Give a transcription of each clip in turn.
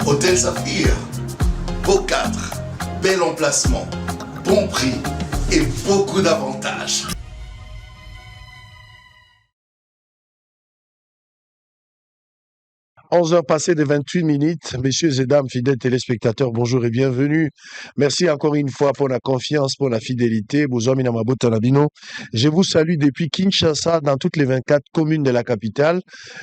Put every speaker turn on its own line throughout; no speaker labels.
Hôtel Saphir, beau cadre, bel emplacement, bon prix et beaucoup d'avantages.
11h passées de 28 minutes. Messieurs et dames, fidèles téléspectateurs, bonjour et bienvenue. Merci encore une fois pour la confiance, pour la fidélité. Je vous salue depuis Kinshasa, dans toutes les 24 communes de la capitale,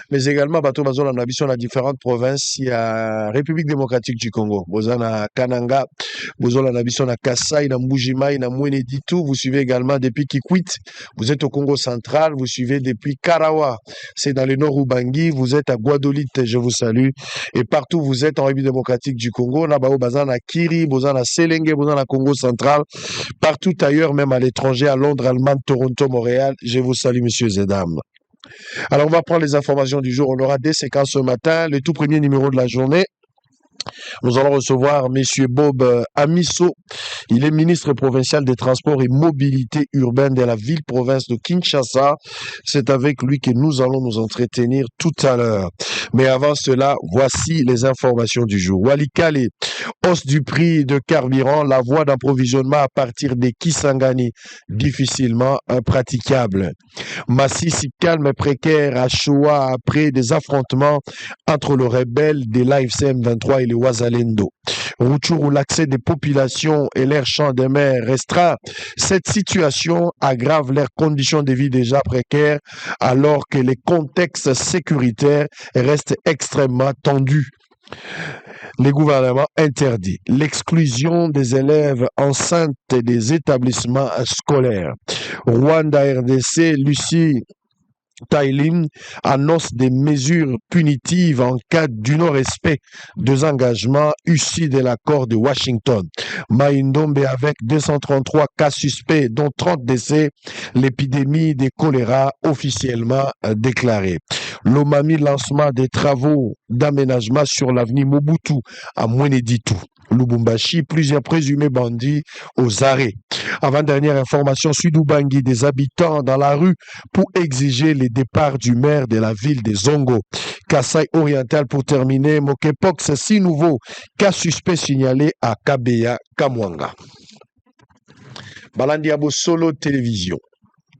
mais également Bato Bazol en habitant dans différentes provinces. Il y a République démocratique du Congo, Bozana Kananga, Bozol en habitant à Kassai, na Mbujimai, na Mweneditu. Vous suivez également depuis Kikwit. Vous êtes au Congo central. Vous suivez depuis Karawa. C'est dans le nord Ubangi. Vous êtes à Guadolit. Je vous salue. Et partout où vous êtes en République démocratique du Congo, Nabao Bazana Kiri, Bozana Selenge, Bozana Congo central, partout ailleurs, même à l'étranger, à Londres, Allemagne, Toronto, Montréal, je vous salue, messieurs et dames. Alors, on va prendre les informations du jour. On aura des séquences ce matin, le tout premier numéro de la journée. Nous allons recevoir M. Bob Amiso. Il est ministre provincial des Transports et Mobilité urbaine de la ville-province de Kinshasa. C'est avec lui que nous allons nous entretenir tout à l'heure. Mais avant cela, voici les informations du jour. Walikale, hausse du prix de carburant, la voie d'approvisionnement à partir des Kisangani, difficilement praticable. Massissi calme et précaire à Shoah après des affrontements entre le rebelle de l'AFCM 23 et le Ouazalendo. Rutshuru, l'accès des populations et leur champ de mer restreint. Cette situation aggrave leurs conditions de vie déjà précaires alors que les contextes sécuritaires restent extrêmement tendus. Le gouvernement interdit l'exclusion des élèves enceintes des établissements scolaires. Rwanda RDC, Lucie Taïlin annonce des mesures punitives en cas du non-respect des engagements issus de l'accord de Washington. Maïndombe avec 233 cas suspects, dont 30 décès, l'épidémie de choléra officiellement déclarée. Lomami, lancement des travaux d'aménagement sur l'avenue Mobutu à Mweneditu. Lubumbashi, plusieurs présumés bandits aux arrêts. Avant-dernière information, Sud-Ubangi, des habitants dans la rue pour exiger le départ du maire de la ville de Zongo. Kassai oriental pour terminer, Mokepox, 6 nouveaux cas suspects signalés à Kabeya, Kamwanga. Balandiabo Solo Télévision.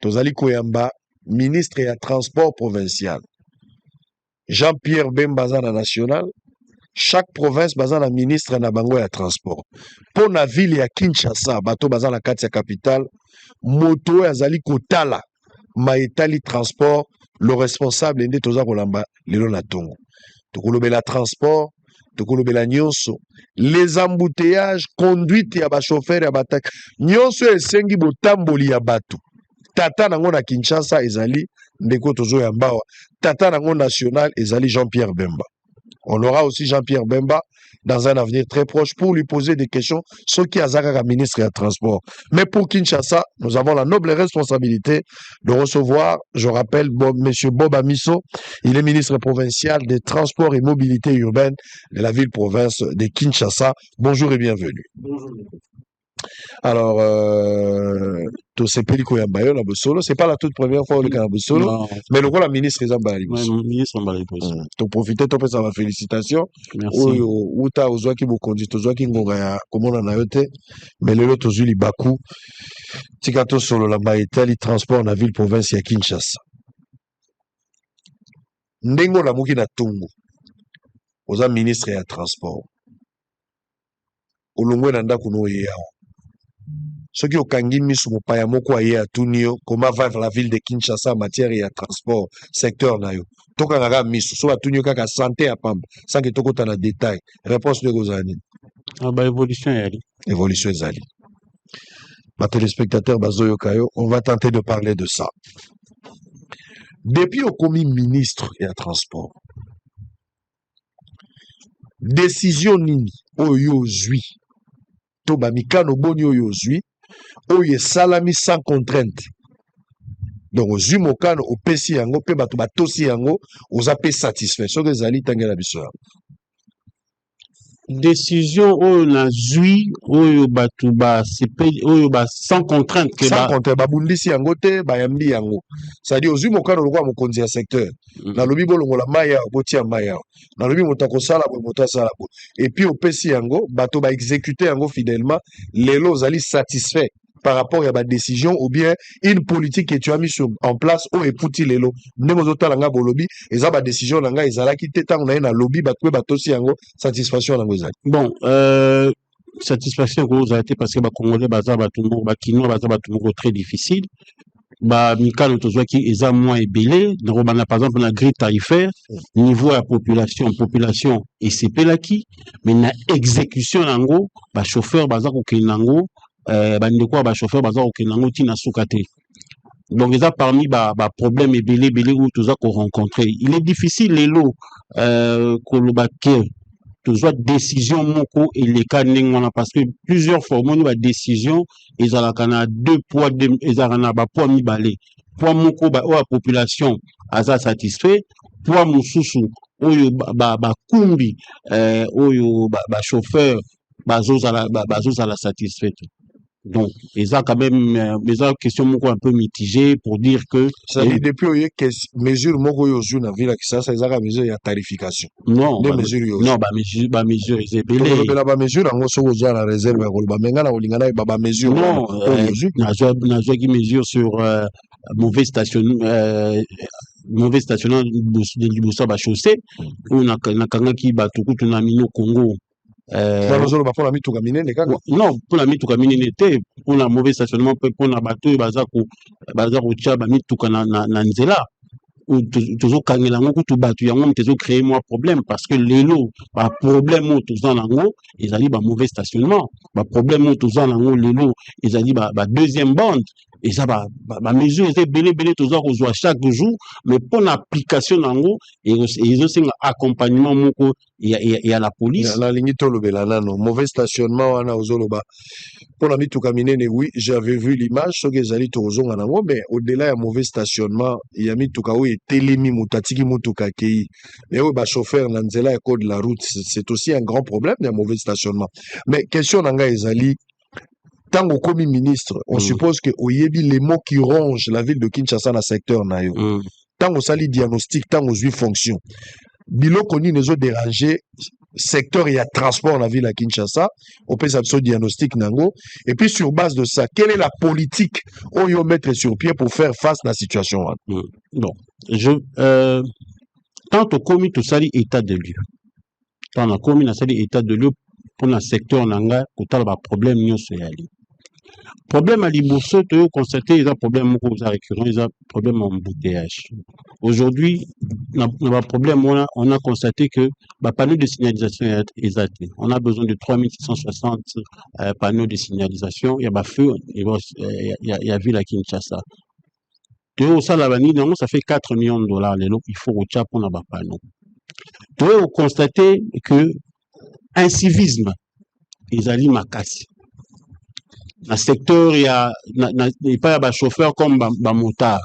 Tozali Koyamba, ministre et à transport provincial. Jean-Pierre Bembazana national. Chaque province bazana ministre na bango ya transport. Pour la ville ya Kinshasa, bato bazana kati ya capitale, moto azali kotala maetali transport, le responsable ende toza kolamba lelo na tongo. Tokolobela transport, tokolobela nyonso, les embouteillages, conduite ya ba chauffeur ya batak, nyonso esengi botamboli ya bato. Tata nango na Kinshasa ezali ndeko tozo ya mbawa. Tata nango national ezali Jean-Pierre Bemba. On aura aussi Jean-Pierre Bemba dans un avenir très proche pour lui poser des questions, ce qui a Zaka ministre des Transports. Mais pour Kinshasa, nous avons la noble responsabilité de recevoir, je rappelle, M. Bob Amiso. Il est ministre provincial des Transports et Mobilité urbaine de la ville-province de Kinshasa. Bonjour et bienvenue.
Bonjour.
Alors, c'est pas la toute première fois que Bosolo, mais le rôle la ministre Zambali.
Ministre Zambali.
Tu profites, tu fais ma félicitation.
Merci.
Ou tu as osé qui vous conduit, tu as osé qui vous comment on a été, mais le lot tu as Bakou. Tikato solo la maïtel, il transporte la ville province à Kinshasa. Ndengo la mouki na tungu. Oza ministre ya transport. Olongwe nanda kuno yao. Ce qui okangi misu mopaya moko aye atunio, comment va la ville de Kinshasa en matière de transport, secteur na yo. Toka ngaga misu, so atunio kaka santé à pamba, sans que toko tana détail. Réponse de Gozani.
Évolution yali.
Évolution zali. Ma téléspectateur Bazoyo Kayo, on va tenter de parler de ça. Depuis au commis ministre et à transport, décision nini oyo zui. Toba mikano boni oyo zui. Oye salami sans contrainte. Donc, aux humokano, au pesi yango, pe bato batosi yango, aux apé satisfait. Ce que zali tangela biso.
décision oyo nazwi oyo bato oyo sans contrainte ke
sans compter babundisi yango te bayambi yango c'est-à-dire ozwi mokano lokola mokonzi ya secteur nalobi bolongola mai awa botia mai awa nalobi moto akosala boye moto asala boye et puis opesi yango bato baexécute yango fidèlement lelo ozali satisfait par rapport à ma décision ou bien une politique que tu as mis en place ou eputi lelo ndenge ozotala nga bolobi eza ba décision na nga ezalaki te ntango na ye na lobi bato batosi yango satisfaction nango ezali
bon satisfaction kozala te parce que bacongolais baza bato moko bakinois baza bato moko très difficile bamikalo tozwaki eza moins ebele nakobanda par exemple na grille tarifaire niveau ya population esepelaki mais na exécution nango bachauffeur baza kokende nango bandeko ya bachauffeur baza kokende nango ntina suka te donc eza parmi baproblème ebele oyo toza korencontre il est difficile lelo koloba ke tozwa décision moko eleka ndenge wana parce que plusieurs fois omoni badécision ezalaka na deux poids ezalaka na bapoids mibale poids moko oyo ya population aza satisfait poids mosusu oyo bakumbi oyo bachauffeur bazozala satisfait. Donc, ils ont quand même des questions un peu mitigées pour dire que.
Ça dit depuis que mesure moko yo joue na ville qui ça a mesure ya tarification.
Non,
mesure
mesure ils ébélé.
Ba mesure ngo so oza la réserve ya koloba menga na olingana ba mesure.
Non, na qui mesure sur mauvais stationnement de Libosa ba chaussée ou na kanga ki ba tukutu na mino Congo.
Non,
pour la mituka minene te pour la mauvais stationnement pour la bateau baza ko tia ba mituka na nzela ou toujours kangela ngo kutu batu yango mtezo créer moi problème parce que lelo ba problème o toza nango ezali ba mauvais stationnement ba problème o toza nango lelo ezali ba deuxième bande et ça ba mesure c'est belé toza kozwa chaque jour mais pour l'application nango et ils ont un accompagnement moko et à la police
la ligne tolobela nano mauvais stationnement wana ozoloba pour la mituka minene oui j'avais vu l'image so que ezali tozonga nango mais au-delà ya mauvais stationnement il y a mituka oui telemi mutatiki mutuka kei mais oui ba chauffeur na nzela ya code de la route c'est aussi un grand problème de mauvais stationnement mais question nanga ezali tango komi ministre on suppose que oyebi les mots qui rongent la ville de Kinshasa na secteur na yo tango sali diagnostic tango zui fonction biloko nini ezo déranger secteur et transport na ville à Kinshasa on peut s'abso diagnostic nango et puis sur base de ça quelle est la politique on yo mettre sur pied pour faire face à la situation
bon tant au commis tout sali état de lieu tant au commis na sali état de lieu pour le secteur nanga kotala ba problème nyonso yali problème à Liboso tu as constaté il y a problème récurrent il y a problème en embouteillage aujourd'hui on a problème on a constaté que panneaux de signalisation est on a besoin de 3660 panneaux de signalisation il y a feu il y a ville à Kinshasa tu as ça ça fait 4 millions de dollars il faut au Tchad pour la panneau tu as constaté que un civisme ils allaient makasi dans le secteur il y a pas de chauffeur comme ba motard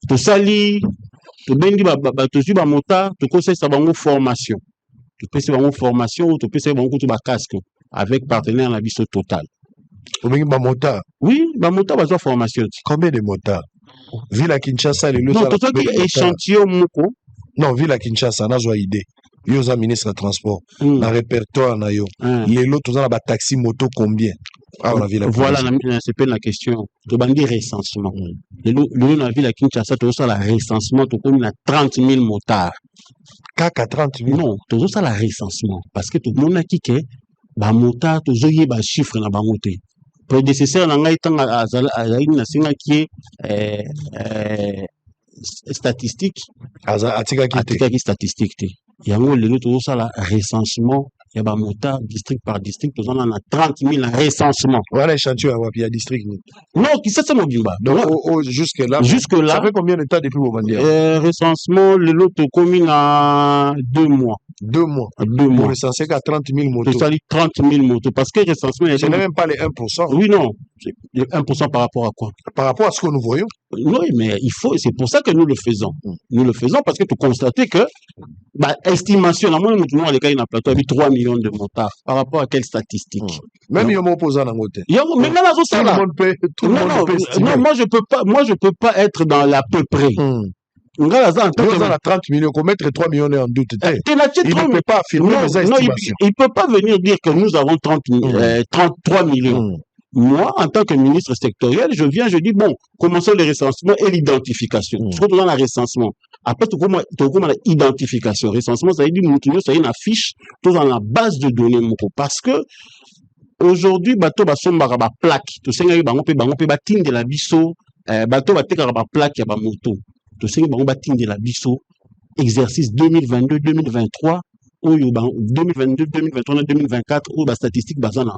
tout ça li to bengi ba motard to conseille ça bango formation tu peux c'est bango formation tu peux c'est bango tout ba casque avec partenaire na biso total
to bengi ba motard
oui ba motard ba formation
combien de motards ville à Kinshasa les
non tout ça qui échantillon moko
non ville à Kinshasa na zo idée yo za ministre de transport na répertoire na yo les lots tout ça ba taxi moto combien
voilà c'est pas la question to bandi recensement le na ville à Kinshasa tout ça la recensement to comme na 30 000 motards
kaka 30 000
non tout ça la recensement parce que tout le monde a qui que ba motard to zo yeba chiffre na bango te prédécesseur na ngai tanga azali na singa qui statistique atika statistique te yango lelo to ça la recensement ya ba motard district par district to on a 30 000 recensement
voilà échantillon il y a district
non qui ça mobimba
donc jusque là ça fait combien de temps depuis au mondial
recensement lelo to commune à 2 mois
2 mois pour recenser qu'à 30 000 motos
to sali 30 000 motos parce que recensement
c'est même pas les 1%
oui non 1% par rapport à quoi?
Par rapport à ce que nous voyons.
Oui, mais c'est pour ça que nous le faisons. Nous le faisons parce que tu constates que, estimation, la moyenne, nous, les cas, il y a un plateau avec 3 millions de motards. Par rapport à quelle statistique?
Même il y a un opposant dans le côté.
Mais même à
tout le monde peut, estimer.
Non, moi, je peux pas être dans l'à peu près.
Nous avons 30 millions, qu'on mette 3 millions en doute. Il ne peut pas affirmer mes estimations.
Il ne peut pas venir dire que nous avons 33 millions. Moi, en tant que ministre sectoriel, je dis, bon, commençons le recensement et l'identification. Surtout dans le recensement. Après, tu commences l'identification. Recensement, ça veut dire, nous, ça y est, une affiche, tout dans la base de données, parce que, aujourd'hui, bateau, basombara, ba plaque. Tu sais, bango pe batine de la biso, bateau, batekara, ba plaque, ya ba moto. Tu sais, bango batine de la biso, exercice 2022-2023, ou 2022-2023, 2024, ou ba statistique, bazana.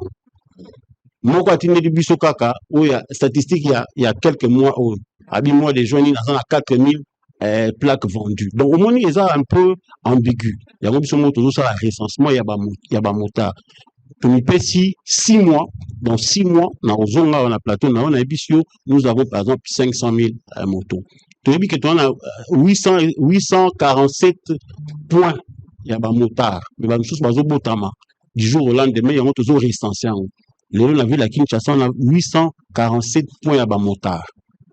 Moi, quand il y a des biso kaka, où il y a statistique, il y a quelques mois, où, à mois de juin, il y a 4000 plaques vendues. Donc, au moins, ils sont un peu ambigu. Il y a un peu ça, recensement, il y a motard. Si 6 mois, dans 6 mois, dans le plateau, dans le bisio, nous avons par exemple 500 000 motos. Tu as dit que tu as 847 points, il y a un motard. Mais il y a un motard. Du jour au lendemain, il y a toujours recensé. Léon, la ville à Kinshasa, on a 847 points à motard.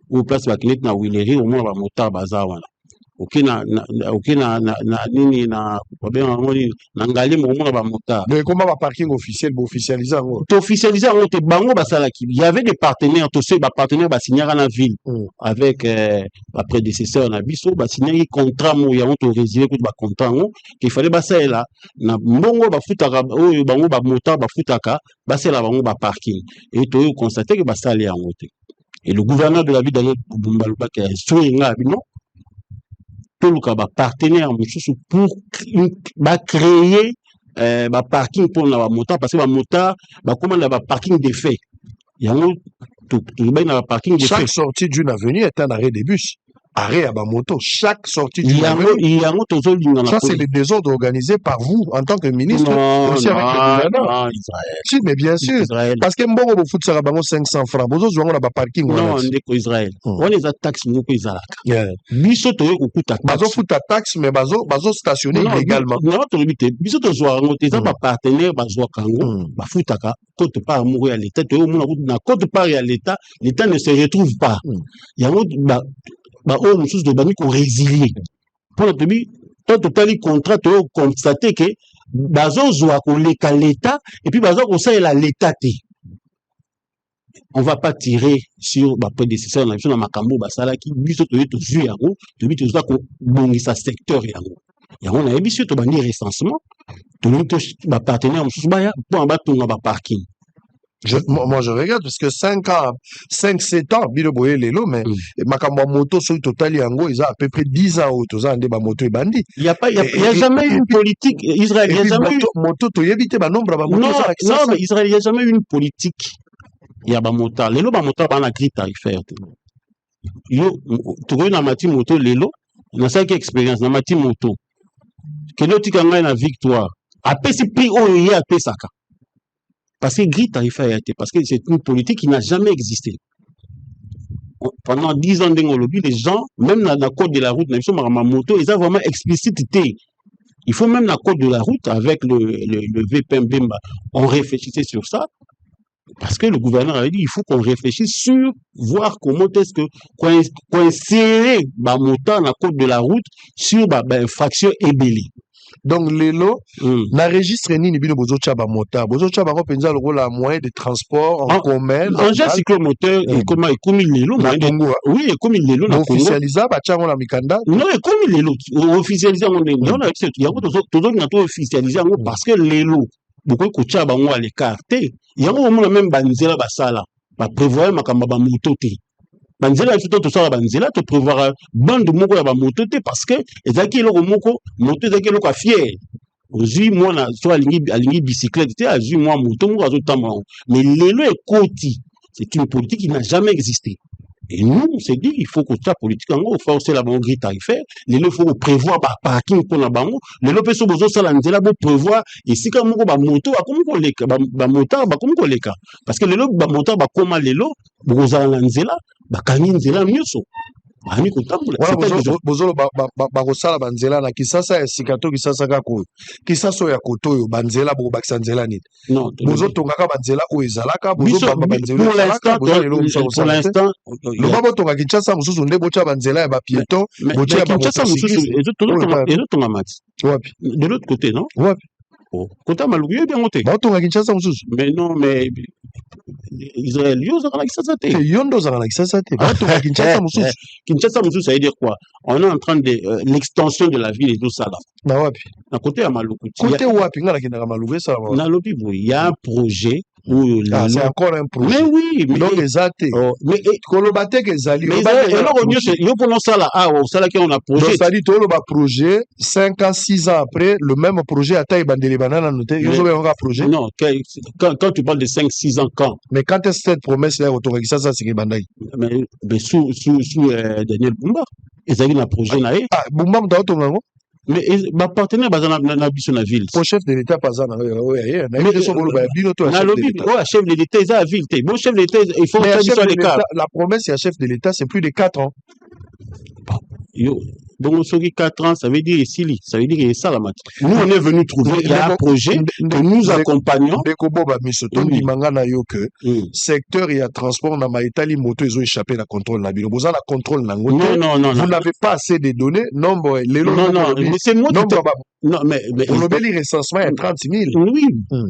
Ou place la Kinet na Willery, au moins à motard bazar. Ok na nini na ngali mo mona ba motard.
Mais comment va parking officiel pour officialiser
officialiser on te bango basala ki. Il y avait des partenaires, tous ces partenaires ba signer à la ville avec la prédécesseur na biso ba signer contrat mo ya on to résilier ko ba contrat ngo qu'il fallait ba ça là na mbongo ba futaka o bango ba motard ba futaka ba c'est là bango ba parking et to constater que ba ça aller en moté. Et le gouverneur de la ville dans Bumbaluba qui a instruit nga non tout le cas partenaire pour créer parking pour la motard parce que la motard comment la parking des faits il y a un parking des faits.
Chaque sortie d'une avenue est un arrêt de bus. Arrêt à moto, chaque sortie d'une avenue. Ça, c'est le désordre organisé par vous en tant que ministre. Aussi avec le gouvernement. Si, mais bien sûr. Parce que bon, vous foutez ça 500 francs. Vous avez un parking.
Non, on est Israël. On est à taxe, nous, Israël. Biso, tu as
bazo fout ta taxe, mais bazo stationné illégalement.
Non, tu as biso, tu as un partenaire, bazo kango, bafutaka, côte part mourir à l'État, tu as un côte part à l'État, l'État ne se retrouve pas. Il y a on nous de bani qu'on résilier. Pour le début, toi, tu as le contrat, tu as constaté que bazo zoa qu'on l'État, et puis bazo qu'on sait l'État. On va pas tirer sur ma prédécesseur, on a vu dans ma cambo, basala qui, biso, tu es tout yango, tu es ça qu'on bongi sa secteur yango. Yango, on a biso, tu bani recensement, tu es partenaire, pour en battre ton parking.
Moi, je regarde, parce que 5-7 ans, Bilo Boye Lelo, mais Makamba Moto, sur le total, yango, ils ont à peu près 10 ans, ils ont des motos et bandits.
Il n'y a jamais eu une politique, Israël, il n'y a jamais eu.
Moto, tu évité, nombre,
non, mais Israël, il n'y a jamais eu une politique. Il y a des motards. Lelo, des motards, il y a grille tarifaire. Yo, tu vois, dans ma team moto, Lelo, on a 5 expériences, dans ma team moto. Quel autre qui a gagné la victoire? Après, c'est prix haut, il y a Pesaka. Parce que grille tarifaire a été, parce que c'est une politique qui n'a jamais existé. Pendant 10 ans d'Engolobi, les gens, même dans la code de la route, ma moto, ils ont vraiment explicité. Il faut même la code de la route avec le VPMB, on réfléchissait sur ça. Parce que le gouverneur avait dit, il faut qu'on réfléchisse sur voir comment est-ce que, qu'on insérer ma moto dans la code de la route sur infraction ébélée.
Donc, Lelo, na registre ni bino bozo chaba mota. Bozo chaba ko penza le rôle à moyen de transport en commun.
Engin cyclomoteur, comment comme Lelo, oui, comme Lelo na
officialisé ba chango na mikanda.
Non, comme Lelo, officialisé on est. Non, il y a toujours na to officialisé parce que Lelo, beaucoup ko chaba ngo à l'écarté. Il y a même banzela basala. Ba prévoir makamba ba moto te. Banzela tout ça banzela te prévoir bande moko ya ba moto te parce que ezaki eloko moko moto ezaki eloko fier. Aujourd'hui moi na so alingi bicyclette te azui moi moto moko azotamba. Mais lelo ekoti, c'est une politique qui n'a jamais existé. Et nous, on s'est dit, il faut que ça politique en gros, il faut aussi la bonne grille tarifaire. Les lots, il faut prévoir parking pour la banque. Les lots, il faut ça la pour prévoir. Et si quand on va moto, comment on les comment on les cas. Parce que les lots, moto, comment les lots, vous allez la bah, quand ils ont mieux ça. Ami kutambula.
Bozolo bakosala banzela na kisasa ya sikato kisasa kako. Kisaso ya kotoyo banzela bo bakisa nzela nini.
Non.
Bozo tongaka banzela o ezalaka bozo bamba banzela. Pour l'instant, le babo tonga Kinshasa mususu nde bocha banzela ya ba piéton, bocha ba
Kinshasa mususu ezotonga mati.
Wapi?
De l'autre côté, non?
Wapi?
Oh, côté Maluku bien monté.
Ba tonga Kinshasa mususu.
Mais non, mais Israël, yo zaka Kinshasa te.
Yondo zaka Kinshasa te. Ba tonga Kinshasa mususu.
Kinshasa mususu ça veut dire quoi? On est en train de l'extension de la ville et tout ça là.
Na wapi?
Na côté ya Maluku.
Côté wapi ngala kinaka Maluku ça va.
Na lobi bo, il y a un projet où
c'est encore un projet.
Mais oui, mais
donc ezate.
Mais
kolobate ke zali.
Mais yo pendant ça là, ça là qu'on a projet.
Donc ça dit tout le projet 5 ans 6 ans après le même projet ata ibandele banana noté. Yo zo un projet.
Non, quand tu parles de 5 6 ans quand.
Mais quand est-ce cette promesse là autour ça c'est bandai.
Mais sous Daniel Bumba, ezali na projet na
Ah Bumba mta ngo.
Mais ma partenaire na biso na ville.
Pour chef de l'état pas ça na
chef de l'état ça ville té. Bon chef de l'état il faut faire sur les cas.
La promesse à chef de l'état c'est plus de 4 ans.
Yo donc sur 4 ans ça veut dire ici ça veut dire ça la mat. Nous on est venu trouver il y a un projet que nous accompagnons.
Deko boba misoto ndimanga na yo que secteur et transport na maitali moto ils ont échappé la contrôle na bilo. Boza la contrôle na ngoto.
Non.
Vous n'avez pas assez de données. Non
non mais c'est moi
non mais on a le recensement à 30 000.
Oui.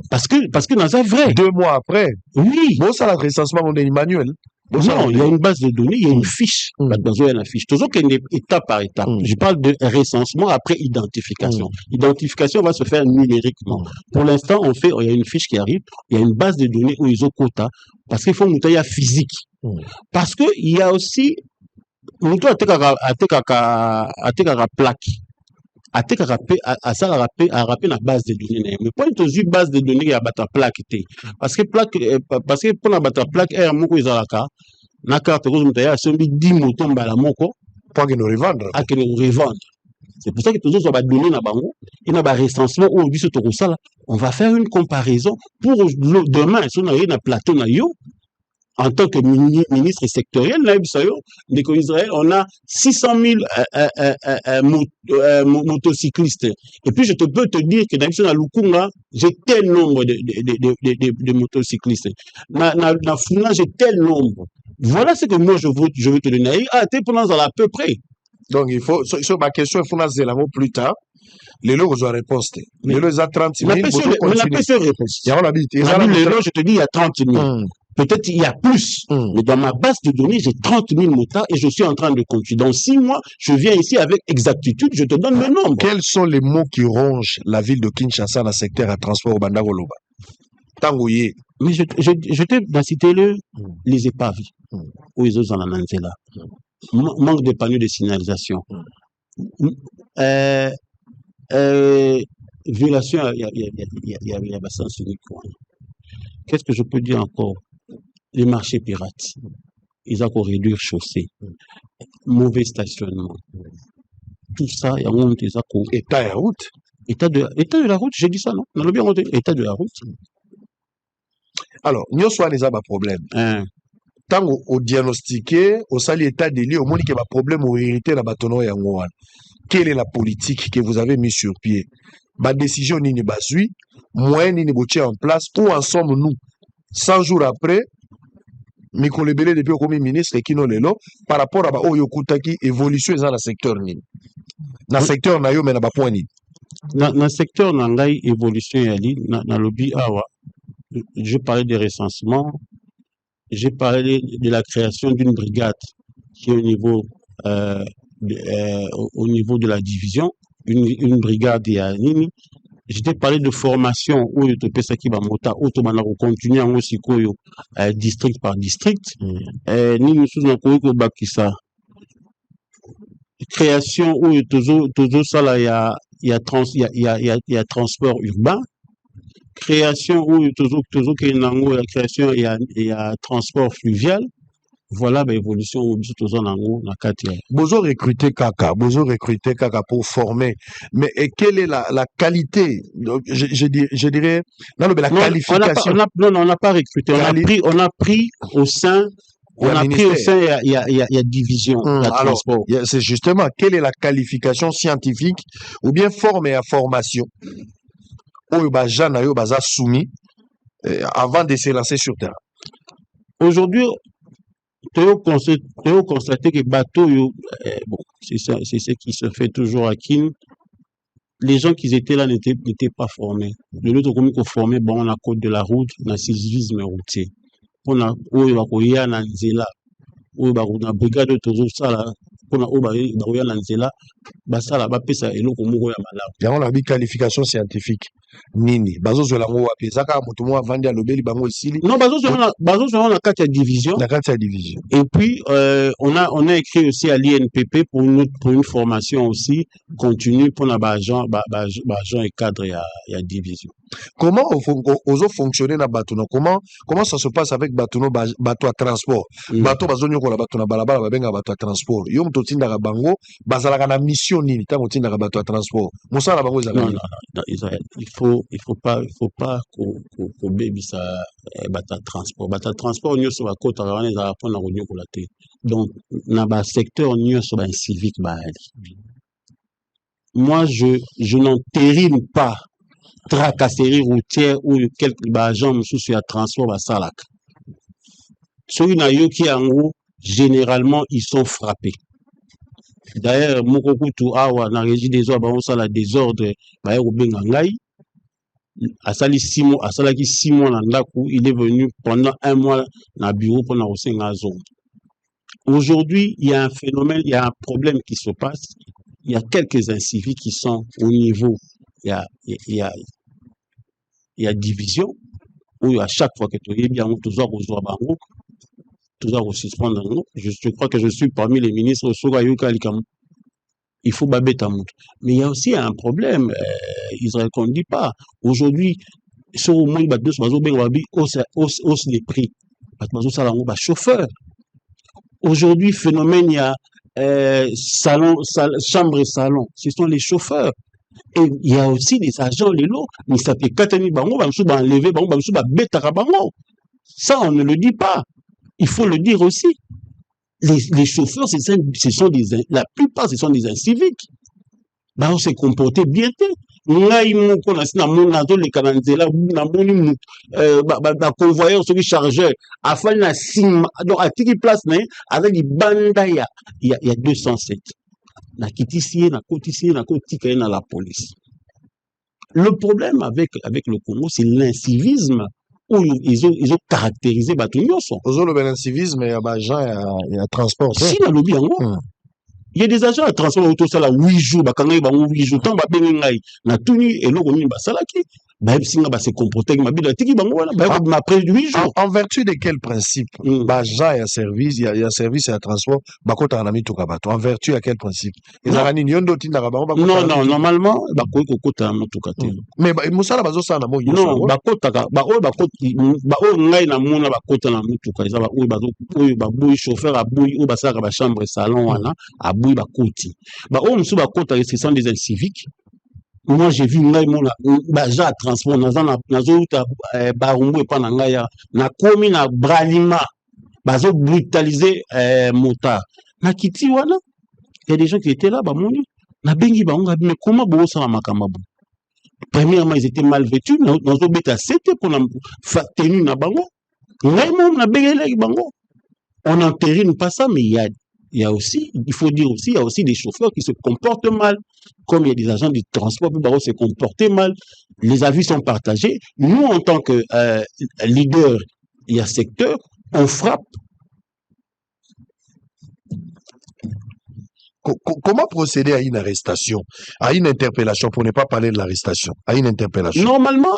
Parce que dans ça vrai.
2 mois après.
Oui.
Bon ça le recensement on est manuel.
Non, il y a une base de données, il y a une fiche. Il y a une fiche. Toujours qu'il y a étape par étape. Je parle de recensement après identification. Identification va se faire numériquement. Pour l'instant, il y a une fiche qui arrive, il y a une base de données où ils ont quota. Parce qu'il faut une taille physique. Parce que il y a aussi, nous doit à plaque. À rappeler la base de données. Mais pas une base de données à battre plaque. Parce que pour la battre plaque, na carte rose mutaya sombi 10 motos mbala moko
pour que nous revendre.
C'est pour ça que tous autres va donner na bango et na ba recensement où biso to ça là, on va faire une comparaison pour demain si on a un plateau na yo en tant que ministre sectoriel, Israël, on a 600 000 motocyclistes. Et puis, je peux te dire que dans Lukunga, j'ai tel nombre de motocyclistes. Dans Funa, j'ai tel nombre. Voilà ce que moi, je veux te donner. Ah, t'es pendant à peu près.
Donc, il faut, sur ma question, il faut la zéro plus tard. Les lots, vous avez réponse. Les lots, ils ont 30 000.
Mais la PCE réponse.
Il y a
les lots, je te dis, il y a 30 000. Peut-être il y a plus, mais dans ma base de données, j'ai 30 000 motards et je suis en train de compter. Dans 6 mois, je viens ici avec exactitude, je te donne le nombre.
Quels sont les mots qui rongent la ville de Kinshasa dans le secteur à transport au Bandagoloba? Tangoye.
Mais je t'ai cité les épaves, où ils ont en là. Manque de panneaux de signalisation. Violation, il y a sens unique. Qu'est-ce que je peux dire encore? Les marchés pirates, ils ont encore réduire chaussée, mauvais stationnement. Tout ça, il y a un
état de route.
État de la route, j'ai dit ça, non? On a bien rendu état de la route.
Alors, nous sommes des problèmes. Tant au diagnostiqué, au sali état de lieu, au monde qui a un problème au hérité la bâtonneau et en quelle est la politique que vous avez mise sur pied? Ma décision n'est pas basée, moyen n'est pas en place. Où en sommes-nous? 100 jours après, Mikolo Ebele depuis comme ministre qui nous lelo par rapport à Oyo Kutaki évolution dans le secteur ni. Dans le secteur na yo mais na ba point ni.
Dans le secteur na ngai évolution yali na lobby awa. Je parlais des recensements, j'ai parlé de la création d'une brigade qui est au niveau de la division, une brigade et nini. J'étais parlé de formation où tu peux qui va monter automatiquement continuer en aussi district par district. Ni nous sommes en ça. Création où toujours ça là il y a transport urbain. Création où toujours qu'il y a création il y a transport fluvial. voilà l'évolution au biso toza nango na kati ya
Bozo recruter Kaka pour former. Mais quelle est la qualité, je dirais, non, mais la
non,
qualification
on n'a pas recruté, on a pris au sein il y a division, il y a
alors,
transport.
c'est justement, quelle est la qualification scientifique ou bien forme à formation oyo baja na yo baza soumis avant de se lancer sur terrain.
Aujourd'hui, tu as constaté que bateau, bon, c'est ce qui se fait toujours à Kin. Les gens qui étaient là n'étaient pas formés. De l'autre côté, formés, bon, on a code de la route, on a civisme routier. On a oyo na nzela, oyo na brigade toujours ça là, on a oyo na nzela, basala bapesa eloko moko ya malamu.
Yango na bi qualification scientifique. Nini bazo zo la ngo wapi zaka mutu mo avandi alobeli bango isili.
Non, bazo zo na kati ya division.
Na kati ya division.
Et puis on a écrit aussi à l'INPP pour une formation aussi continue pour na agent et cadre ya division.
Comment ozo fonctionner na batuno? Comment ça se passe avec batuno bato à transport? Bato bazo nyoko la batuno balabala babenga bato à transport. Yo mto tinda ka bango bazala na mission nini tango tinda ka bato à transport. Mosala bango ezala.
Non, Israël, il faut pas ko bebisa bato à transport. Bato à transport nyoso ba kota wana za pona ko nyoko la te. Donc na ba secteur nyoso ba civique ba ali. Moi je n'entérine pas tracasserie routière ou quelques agents sous à transport à Salak. Ceux qui ont généralement ils sont frappés. D'ailleurs, Mokokutu Awa na régie des ordres, on la désordre, ba au bengangai. À Sali 6 mois, à Salaki 6 mois dans Ndaku, il est venu pendant 1 mois dans le bureau pour nous zone. Aujourd'hui, il y a un phénomène, il y a un problème qui se passe. Il y a quelques inciviques qui sont au niveau, il y a division, où à chaque fois que tu es bien, toujours suspendre. Je crois que je suis parmi les ministres il faut babé tamout. Mais il y a aussi un problème, Israël qu'on ne dit pas. Aujourd'hui, sur au moins hausse les prix. Chauffeur. Aujourd'hui, phénomène, il y a chambre et salon. Ce sont les chauffeurs. Et il y a aussi des agents, les lots. Mais ça fait 4 années, ça, on ne le dit pas. Il faut le dire aussi. Les chauffeurs, la plupart, ce sont des inciviques. Bah, on s'est comporté bien. Convoyeur, celui chargeur, afin de donc, à quelle place, avec les bandaya, il y a 207. Na kitisier, na kotisier, na kotikaye na la police. Le problème avec le Congo, c'est l'incivisme où ils ont caractérisé Batunyoso.
L'incivisme, il y a des agents et à transport.
Si, dans le bien, il y a des agents à transport autour de ça, 8 jours, bakanga ba 8 jours, tant ba bengai, na tuni et lo koni ba salaki. Bah, singa ba se comporter ma bida tiki bango wana, bah après 8 jours.
En vertu de quel principe? Bah, agent et service, il y a service et à transport, bah kota na mi to kabato. En vertu à quel principe? Ezarani nyondo tinda ka bango.
Non, normalement, bah kota na to kate.
Mais bah musala bazo sa na mo yoso.
Non, bah kota ka, bah ngai na mona ba kota na mutu ka, za ba boy chauffeur a boy ou ba sa ka ba chambre salon wana, a boy ba koti. Bah musu ba kota ce sont des inciviques. Moi, j'ai vu mon baja transport nazo barumbu pa na ngaya na komi na bralima bazo brutaliser motard na kiti wana. Il y a des gens qui étaient là moni na bengi bango mais comment bo ça na makamabo. Premièrement, ils étaient mal vêtus, nazo beta c'était pour na tenue na bango. Ngai mo na bengi bango. On n'entérine pas ça, mais il y a aussi, il faut dire aussi, il y a aussi des chauffeurs qui se comportent mal, comme il y a des agents de transport qui se comportent mal. Les avis sont partagés. Nous, en tant que leader, il y a secteur, on frappe.
Comment procéder à une arrestation, à une interpellation, pour ne pas parler de l'arrestation, à une interpellation?
Normalement,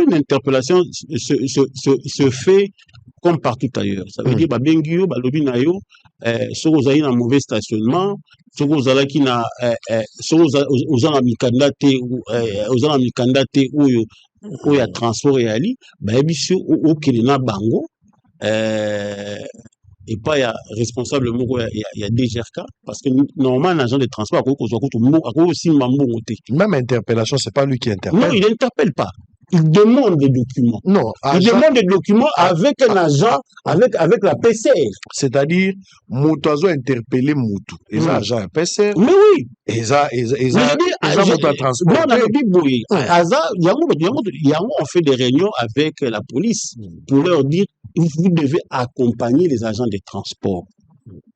une interpellation se fait comme partout ailleurs. Ça veut dire, bengio, lobi na yo, si vous avez un mauvais stationnement, si vous avez un mikandate où il y a transport et ali, bisio au Kenya bango, et pas il y a responsable moko il y a DGRK parce que normalement un agent de transport aussi
Même interpellation, c'est pas lui qui
non,
interpelle.
il n'interpelle pas. Il demande des documents.
Non,
Il demande des documents avec un agent, avec la PCR.
c'est-à-dire, Moutazo a interpellé Moutou. Et ça, agent PCR.
Mais oui.
Et ça, Moutou a transporté.
Moi, on avait dit, oui. On fait des réunions avec la police pour leur dire, vous devez accompagner les agents de transport.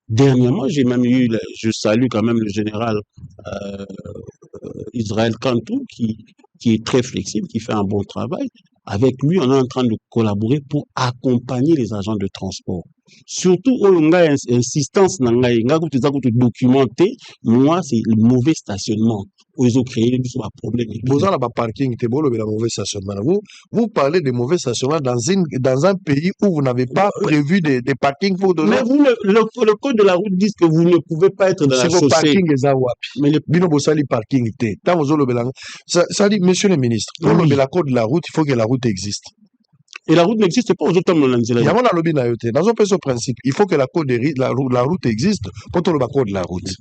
Dernièrement, j'ai même eu, je salue quand même le général Israël Kantou, qui est très flexible, qui fait un bon travail. Avec lui, on est en train de collaborer pour accompagner les agents de transport. Surtout, on a une insistance dans documenter. Moi, c'est le mauvais stationnement. Ils ont créé un problème.
Vous avez un parking, mauvais stationnement. Vous parlez de mauvais stationnement dans un pays où vous n'avez pas prévu des parkings pour de
mais vous, le code de la route dit que vous ne pouvez pas être dans la chaussée.
Parking mais le parking, ça dit, monsieur le ministre, pour le code de la route, il faut que la route existe.
Et la route n'existe pas aux autres temps.
Il y a un lobby dans un principe. Il faut que la route existe pour tout le code de la route.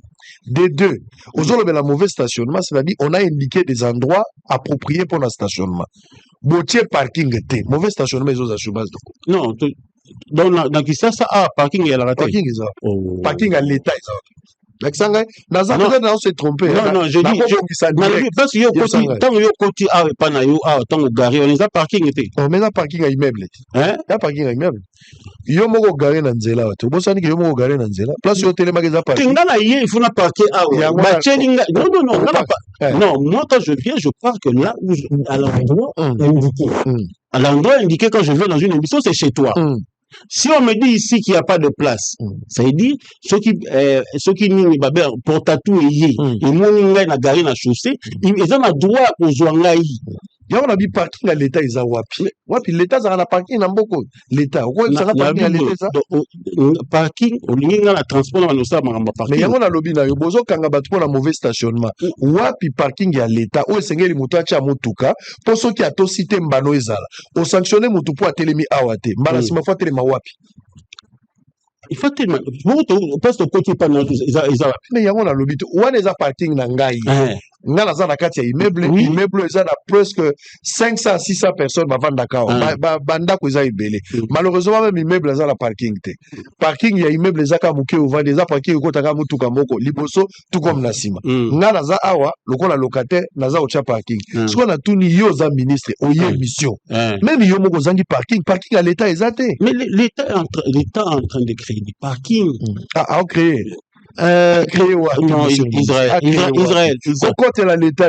Des deux, aujourd'hui, la mauvaise stationnement, c'est-à-dire on a indiqué des endroits appropriés pour le stationnement. Boutier parking, mauvais stationnement, ils ont assuré.
Non, dans qui ça, parking et la
parking, parking à l'état, on s'est trompé.
Non, je dis, parce que tant que côté tant que garé, on les a parking était.
On met un parking à immeuble. Hein? Un parking à immeuble. Yo moko garé na nzela wato. Bosani que yo moko garé na nzela. Place yo télé magasin parking.
Ngana il faut na parquer non, moi quand je viens, je pars que là où à l'endroit à l'endroit indiqué quand je vais dans une émission, c'est chez toi. Si on me dit ici qu'il n'y a pas de place, ça veut dire ceux qui n'y portent à tout et m'ont na garé na chaussée, ils ont droit aux ouangaï.
Il y a un parking à l'État, ils ont wapi. L'État, ça a un parking dans beaucoup. L'État, ça a un parking à l'État.
Parking, au lieu de la transport, on a parking.
Mais il y a un lobby là, il y a un mauvais stationnement. Wapi parking à l'État, où est-ce que les moutons à Moutuka, pour ceux qui ont cité Mbano Ezala, au sanctionné Moutupo à Télémi Awate, Mbalasima fois Téléma Wapi.
Il faut tellement. Parce que côté pas
mais il y a un lobby, où est-ce que parking nangai? Ngala za na kati ya immeuble eza na presque 500 600 personnes bavanda kao banda ko eza ibele malheureusement même immeuble eza la parking te parking ya immeuble eza ka muke ovanda eza parking ko taka mutuka moko liboso tout comme na sima ngala za awa lokola locataire naza ocha parking siko na tuni yo za ministre oye mission même yo moko zangi parking à l'état eza te
mais l'état est en train de créer des parkings
créer non,
Israël.
Côté la l'État.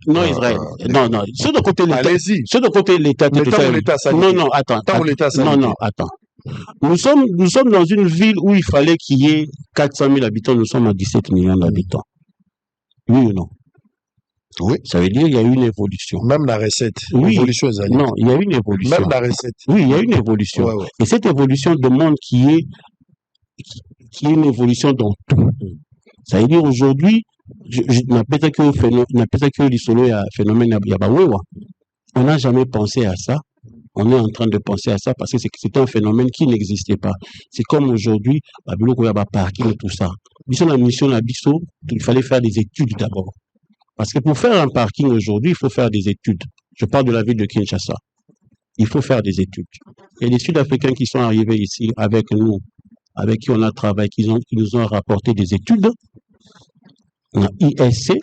Non, Israël. Non. Sur le côté l'État. Sur le côté l'État. Non, attends. Non, attends. Nous sommes dans une ville où il fallait qu'il y ait 400 000 habitants. Nous sommes à 17 millions d'habitants. Oui ou non?
Oui.
Ça veut dire qu'il y a eu une évolution.
Même la recette.
Oui.
Évolution
non, il y a eu une évolution.
Même la recette.
Oui, il y a eu une évolution. Ouais. Et cette évolution demande qu'il y ait une évolution dans tout. Ça veut dire aujourd'hui, on n'a jamais pensé à ça. On est en train de penser à ça parce que c'est un phénomène qui n'existait pas. C'est comme aujourd'hui, parking et tout ça. La mission il fallait faire des études d'abord. Parce que pour faire un parking aujourd'hui, il faut faire des études. Je parle de la ville de Kinshasa. Il faut faire des études. Il y a des Sud-Africains qui sont arrivés ici avec nous, avec qui on a travaillé, qui nous ont rapporté des études. On a ISC,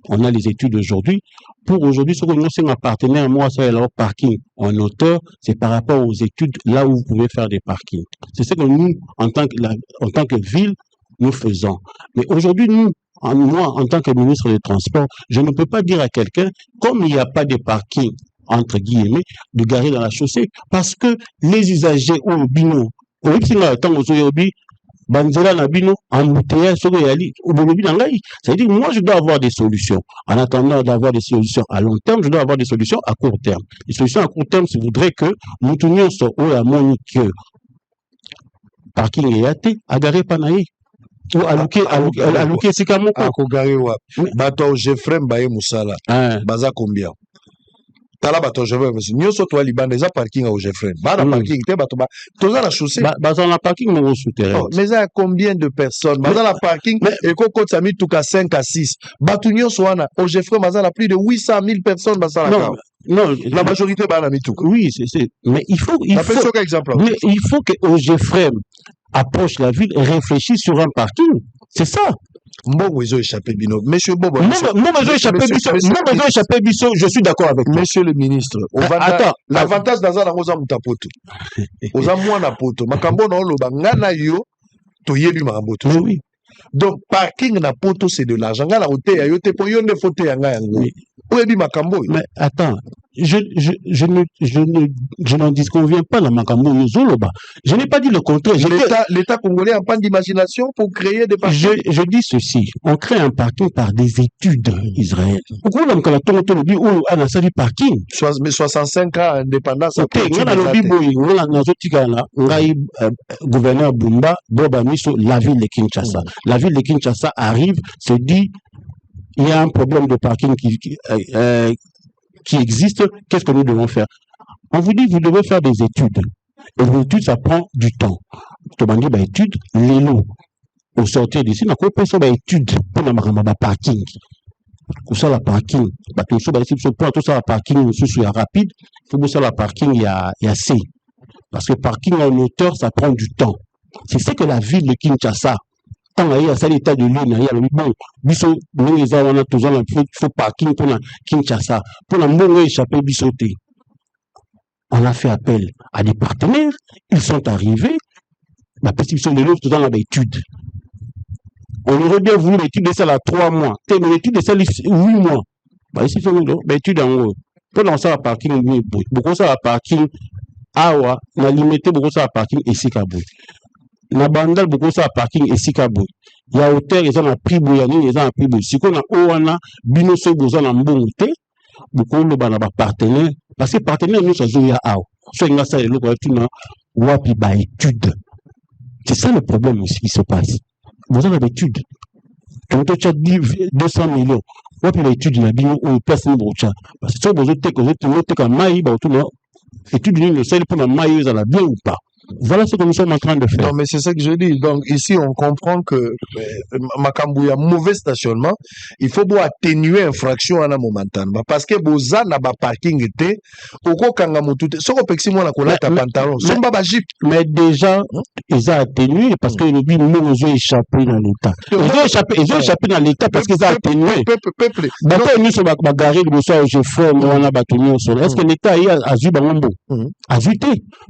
on a les études aujourd'hui. Pour aujourd'hui, ce que nous sommes un partenaire, moi, c'est leur parking en hauteur, c'est par rapport aux études là où vous pouvez faire des parkings. C'est ce que nous, en tant que ville, nous faisons. Mais aujourd'hui, moi, en tant que ministre des Transports, je ne peux pas dire à quelqu'un, comme il n'y a pas de parking, entre guillemets, de garer dans la chaussée, parce que les usagers au bino, Banzela Nabino, embouteillage, ça veut dire, moi, je dois avoir des solutions. En attendant d'avoir des solutions à long terme, je dois avoir des solutions à court terme. Les solutions à court terme, je voudrais que nous tenions sur eux à Monique, parking et yate, agaré panaï. Ou alouké sikamoko.
Akogare wa. Bato Jeffrey Mbaye Moussala. Baza combien? tala bato Ogefrem nyonso to libanda eza parking à Ogefrem bana parking te bato ba toza la chaussée
dans la parking mais souterrain
mais il y a combien de personnes dans la parking et koko tsami tuka 5 à 6 bato nyonso wana Ogefrem baza la plus de 800 000 personnes basa la
non
la majorité bana mituka
oui c'est mais il faut que Ogefrem approche la ville et réfléchisse sur un parking c'est ça.
Mbongo ils ont échappé bino. Monsieur Bobo.
Je suis d'accord avec toi.
Monsieur le ministre.
Attends.
L'avantage dans la rosa mutapoto. Oza mwana poto. Makambo na oloba ngana yo to yebi makamboto.
Oui.
Donc parking na poto c'est de l'argent. Ngana ote ya yo te po yo ne fote ya nga yango. Oyebi makambo.
Mais attends. Je n'en disconviens pas dans Makambo Zoloba. Je n'ai pas dit le contraire.
L'État congolais a pas d'imagination pour créer des parkings.
Je dis ceci. On crée un parking par des études israéliennes. Pourquoi on a dit où on a sali parking?
Mais 65 ans indépendance.
Ok, on a lobby boy, on a gouverneur Bumba, Boba Miso, la ville de Kinshasa. La ville de Kinshasa arrive, se dit, il y a un problème de parking qui existe, qu'est-ce que nous devons faire? On vous dit, vous devez faire des études. Et les études, ça prend du temps. Tu m'as dit, études, les lots. Au sortir d'ici, on a quoi faire des études pour le parking. Pour ça, la parking, tout ça, la parking, il y a rapide, pour ça, la parking, il y a C. Parce que parking en hauteur, ça prend du temps. C'est ce que la ville de Kinshasa, tant il y a ça l'état de l'île, il y a le bon, biso, nous les avons toujours il faut parking pour la Kinshasa, pour la monnaie échapper bisoté. On a fait appel à des partenaires, ils sont arrivés, la prescription de l'autre dans l'étude. On aurait bien voulu l'étude de celle à 3 mois, mais l'étude de celle à 8 mois. Ici, il faut l'étude en haut. Pour lancer la parking, beaucoup ça la parking, awa, on a limité beaucoup ça la parking et Sikabou. Na bandal beaucoup ça parking et Sikabou. Il y a hauteur, ils ont un prix bouyani, ils ont un prix bouyani. Si on a oana, binoso besoin en bon thé, beaucoup le ban partenaire, parce que partenaire nous ça zoya awa. Soit il y a ça et l'autre tu n'as wapi ba étude. C'est ça le problème aussi qui se passe. Vous avez l'étude. Quand tu as dit 200 millions, wapi ba étude na bino ou personne brocha. Parce que si vous avez que maï ba tout étude ne sait pour la maï à la bien ou pas. Voilà ce que nous sommes en train de faire.
Non, mais c'est ça que je dis. Donc, ici, on comprend que Makambouya, mauvais stationnement, il faut atténuer infraction à un momentan. Parce que Boza n'a pas parking été, au Kangamutu, ce qu'on peut moi la couleur ta pantalon, son baba jeep.
Mais déjà, ils ont atténué parce que le but, nous ont échappé dans l'État. Ils ont échappé dans l'État parce qu'ils ont atténué.
Peuple.
D'accord, nous sommes bagarrés, nous sommes au GFO, nous on a battu nous sur. Est-ce que l'État a vu Bangambo? A vu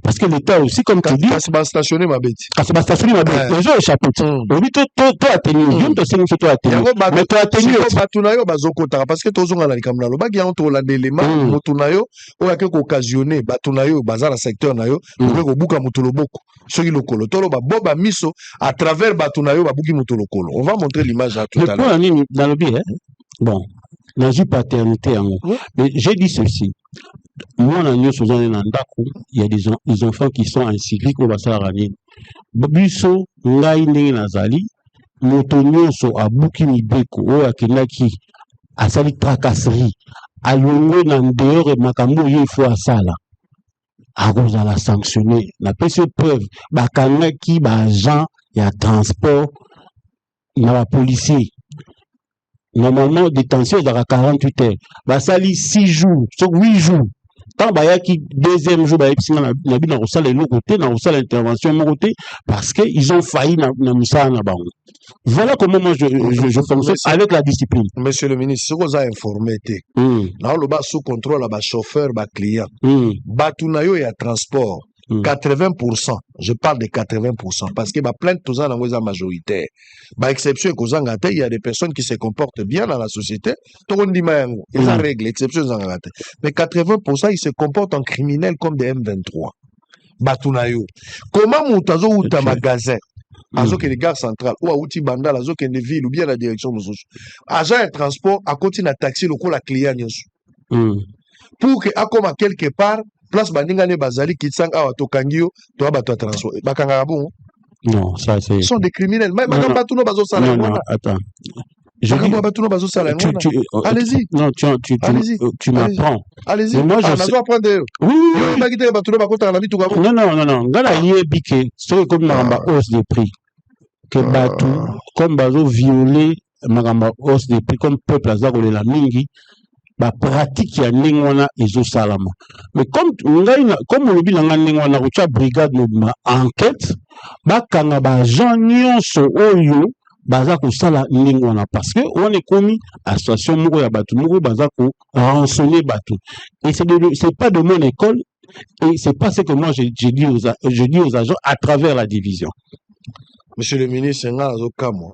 parce que l'État aussi, comme tu dis,
c'est pas stationné ma bête.
C'est pas stationné ma bête. Les gens échappent. On dit toi atténué. Viens te sentir toi atténué. Mais toi atténué.
Batunayo bazokota parce que tozonga na likamna lo bagi entre la d'éléments motunayo o yake ko occasionner batunayo bazala secteur nayo ko buka mutuloboko. Soki lokolo tolo ba boba miso à travers batunayo ba buki mutulokolo. On va montrer l'image à tout à l'heure.
Dans le bien bon. Dans une paternité en haut. Mais j'ai dit ceci. Moi, il y a des enfants qui sont encycliques au Bassarani. Biso, Ngaïne Nazali, Motonio so Abuki Mibeko, ou Akinaki, Asali Tracasserie, à l'ongwe nan dehors et Makambo, il faut à ça là. À cause de la sanctionner. La petite preuve, Bakanaki, Bajan, il y a transport, il y a policier. Normalement, détention dans 48 heures. Basali 6 jours, sur 8 jours. Tant bayaki deuxième jour, nabi na osala le côté, na osala l'intervention mon côté, parce que ils ont failli na musa na bango. Voilà comment moi je fonctionne avec la discipline.
Monsieur le ministre, ce que vous avez informé, là on le bas sous contrôle, là chauffeur, client, batunayo et à transport. 80%, je parle de 80%, parce que plainte tous en la majoritaire. Exception il y a des personnes qui se comportent bien dans la société. Tout le monde dit ils ont règle, exception mais 80% ils se comportent en criminels comme des M23. Batunayo. Comment moutazo ou ta magasin? Azo que les gares centrales ou à outil bandal, azo que les villes ou bien la direction de agent de transport à continuer à taxer le coup la client. Pour que à comme quelque part place bandinga ne bazali kitsang awa tokangio to abato transport bakanga bon
non ça c'est
ils sont des criminels même pas tout nos bazo sala
non attends Je dis,
allez-y.
Non,
Allez-y.
tu m'apprends.
Allez-y.
Mais moi, je sais. Oui, non. Ngala yebi ke so comme maramba hausse des prix. Que batu comme bazo violer maramba hausse des prix comme peuple azako la mingi. Ba pratique ya ndenge wana ezo salama. Mais comme on lobi na ndenge wana ko brigade ma enquête ba kanga ba gens nyonso oyo baza ko sala ndenge wana parce que on est commis association moko ya batu moko baza ko rançonner batu. Et c'est pas de mon école et c'est pas ce que moi je dis aux agents à travers la division.
Monsieur le ministre ngazo kamwa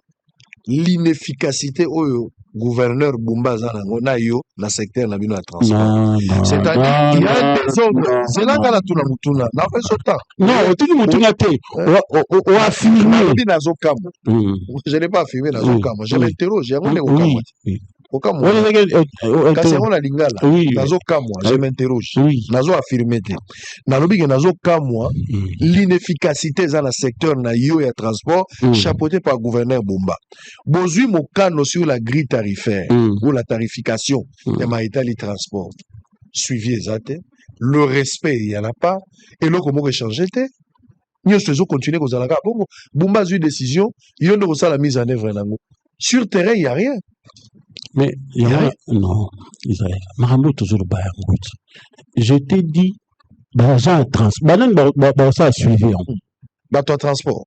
l'inefficacité oyo gouverneur Bumba Zanango na yo na secteur na bino ya transport. C'est-à-dire il y a des ordres. C'est là la tuna mutuna. Na fait ce temps.
Non, tu mutuna te. On a affirmé.
Je n'ai pas affirmé na zokam. Je m'interroge, on est au Cameroun. Au Cameroun. Kasi on a lingala. Nazo kamwa, je m'interroge. Nazo affirmé te. Na lobi ke nazo kamwa l'inefficacité dans le secteur na yo ya transport chapeauté par gouverneur Bumba. Bozui mokano sur la grille tarifaire ou la tarification des maritali transport. Suivi exact. Le respect, il n'y en a pas. Et là, comment changer? Nous faisons continuer comme ça. Bumba a eu une décision. Il y a la mise en œuvre. Sur terrain, il n'y a rien.
Mais il y a rien. Non, Israël. Je t'ai dit, l'argent transport. Ça a suivi.
Bateau transport.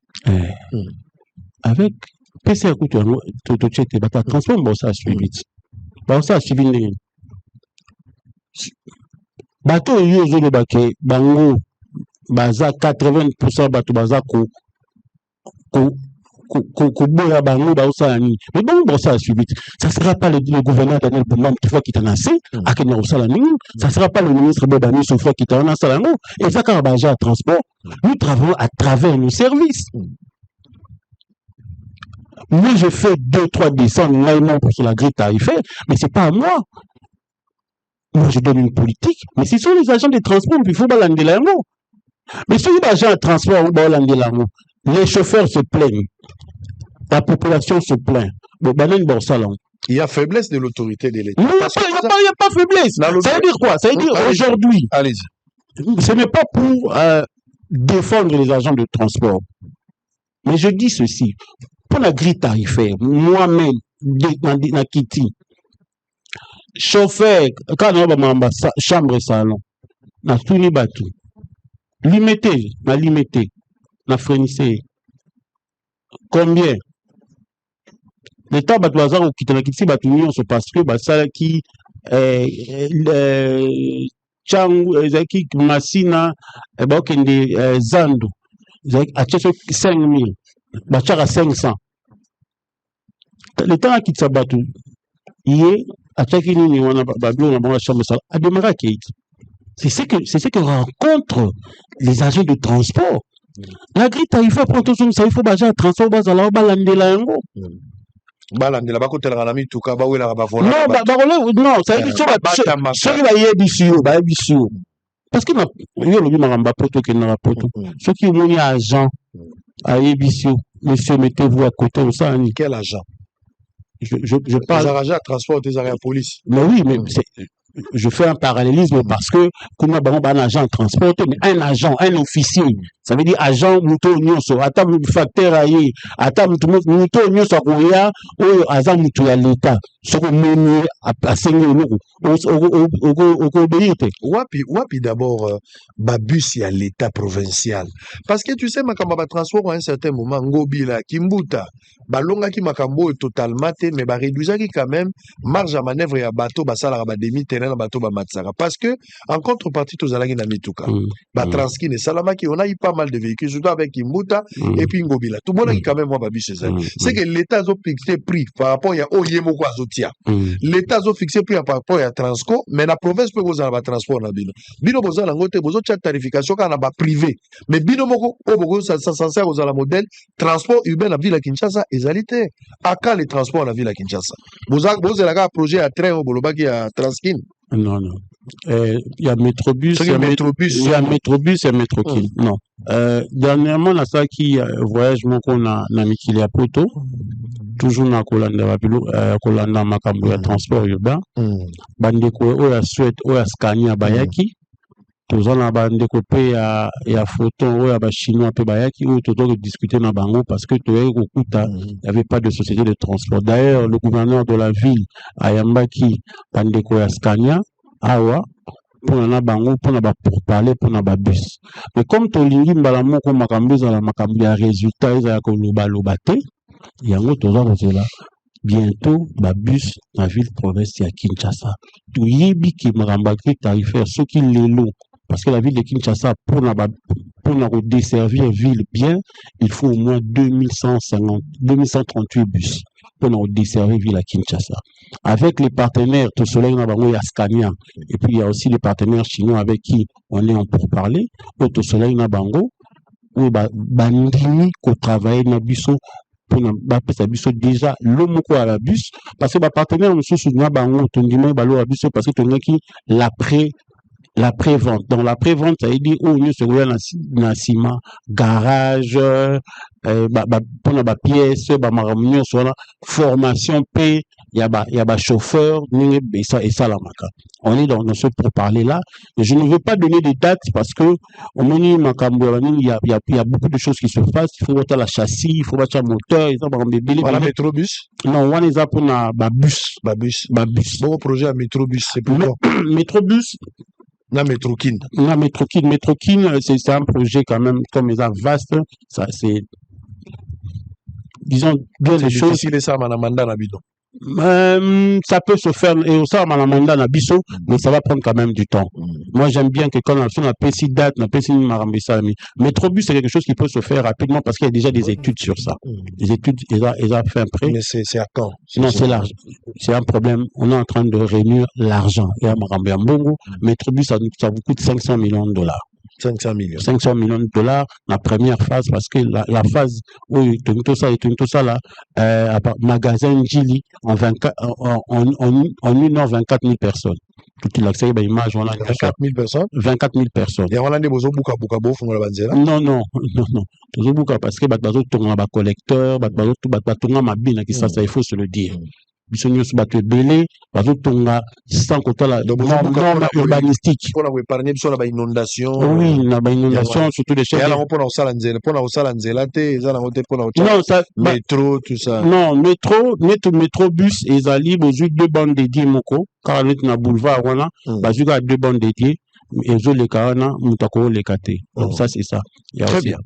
Avec PC transport, ça a suivi. Ça a suivi. Bateau yo bake bango baza 80% bateau baza ko boya bango ba osani. Mais bon ça a suivi. Ça sera pas le gouverneur Daniel Bumba qui fois qui t'a lancé à que nous ça ça sera pas le ministre Bebani une fois qui t'a lancé là et ça quand baja transport nous travaillons à travers nos services. Moi je fais 2-3 descentes pour la grille tarifaire mais c'est pas à moi. Moi, je donne une politique, mais ce sont les agents de transport, il faut balander l'ango. Mais si les agents de transport ont balander l'ango, les chauffeurs se plaignent, la population se plaint.
Il y a faiblesse de l'autorité de l'État.
Non, il n'y a pas faiblesse. Ça veut dire quoi? Ça veut dire aujourd'hui, ce n'est pas pour défendre les agents de transport. Mais je dis ceci, pour la grille tarifaire, moi-même, dans Kiti, chauffeur, quand on va ma chambre et salon, na tuni batu, limité, na frenissé. Combien? Le temps batu azar ou quitte la kitsi batu on se passe que ça qui changu ezaki masina ba okende zandu ezaki acheso 5000 ba chaka 500. Le temps quitte sa batu yé attaquer nini wana bablo na bango chambre sala ademara kate. C'est ce que rencontrent les agents de transport. La grille tarifaire prend tout ça il faut baja transport bazala balandela yango.
Balandela bakotela na mituka ba wela ba vola.
Non, ça veut dire que ba yebisio. Parce que yo lobi maramba poto ke na poto. Ceux qui ont mis agent à yebisio, monsieur mettez-vous à côté de ça.
Quel agent?
Je parle.
Les agents de transport, les agents de police.
Mais oui, mais je fais un parallélisme parce que, comme un agent de transport, mais un agent, un officier, ça veut dire agent, mouton, nyonso, atam facteur aïe, atam mouton, nyonso, akoya, ou azam mouton à l'État, ce qu'on mène à saigner au obéité.
Wapi d'abord, babus y a l'État provincial. Parce que tu sais, ma transport à un certain moment, Ngobila, Kimbuta, balonga ki makambo totalement, mais ba réduisa qui quand même, marge à manœuvre ya bateau, basala ba demi terrain, bateau ba matsara. Parce que, en contrepartie, tous alagi na mituka, ba transkin et salamaki, on a eu pas mal de véhicules, surtout avec Kimbuta et puis Ngobila. Tout le monde a quand même, moi, babus chez elle. C'est que l'État a fixé prix par rapport à Oyemoko Azotia. L'État a fixé prix par rapport à Transco, mais la province peut vous avoir transport na bino. Bino boza la ngote, bozo tcha tarification quand on a privé. Mais bino moko, bogo, ça sert aux la modèle, transport urbain à ville à Kinshasa, égalité. À quand les transports à la ville à Kinshasa? Vous avez un projet à train au Bolobaki à Transkin?
Non. Il y a Métrobus, il y a Métrobus et Métrokin. Non. Dernièrement, là, ça qui voyage, mon qu'on a mis qu'il y a Poto. toujours na kolanda makambo ya transport urbain bandeko oyo ya Suède oyo ya Scania bayaki toza na bandeko pe ya photon oyo ya bachinois pe bayaki oyo toza discuter na bango parce que toyaki kokuta il y avait pas de société de transport. D'ailleurs le gouverneur de la ville ayambaki bandeko ya Scania awa mpona na bango mpona pourparler mpona bus. Mais comme tolingi mbala moko makambo ezala makambo ya résultat ezala kolobaloba te yango toza kozela bientôt bus na ville province ya Kinshasa toyebi ke makambo ya tarifaire soki lelo parce que la ville de Kinshasa pour desservir ville bien il faut au moins 2138 bus pour desservir ville à Kinshasa. Avec les partenaires, tout soleil na bango ya Scania, et puis il y a aussi les partenaires chinois avec qui on est en pourparler, tout soleil na bango, où bandini ko travailler na biso pour na pesa biso déjà l'homme ko à la bus parce que ba partenaire mususu na bango tondima balo à biso parce que tongaki la pré-vente. Dans la pré-vente, ça veut dire où nous sommes na ciment, garage, pour la pièce, formation P, il y a chauffeur, et ça la maca. On est dans ce pour parler là. Et je ne veux pas donner des dates parce que au moment il y a beaucoup de choses qui se passent. Il faut mettre la châssis, il faut mettre le moteur, il faut
voilà métrobus.
Non, on est là pour na bus.
Bon projet à métrobus, c'est pourquoi
métrobus.
Na Metrokin.
Metrokin, c'est un projet quand même comme ça vaste. Ça c'est disons bien les choses.
C'est ça manamanda na bidon.
Ça peut se faire et ça manamanda na biso, mais ça va prendre quand même du temps. Moi j'aime bien que quand on a PC date, on a PC marambisa. Metrobus c'est quelque chose qui peut se faire rapidement parce qu'il y a déjà des études sur ça. Des études ils ont fait un prêt.
Mais c'est à quand?
Non, c'est large. C'est un problème. On est en train de réunir l'argent. Et à Marambia Mbongo, Metrobus ça vous coûte 500 millions de dollars. 500 millions de dollars la première phase parce que la phase où tout ça là magasin Gili en 1h24 000 personnes tout l'accès bah image on a
24 000 personnes
et
on a des besoins buka la banzela
non toujours buka parce que bazo tonga ba collecteur bazo tonga mabina qui ça il faut se le dire bisogno su bato ebele bazotonga sans kotala norme urbanistique
pour épargner biso na ba inondation
oui na ba inondation surtout des choses
et alors pour osala nzela te ezala ngote pour
non ça
métro tout ça
non métro bus ezali bozu deux bandes dédiées moko car na boulevard wana bazuka deux bandes dédiées ezo le kana mutako le kate donc ça c'est ça
très bien.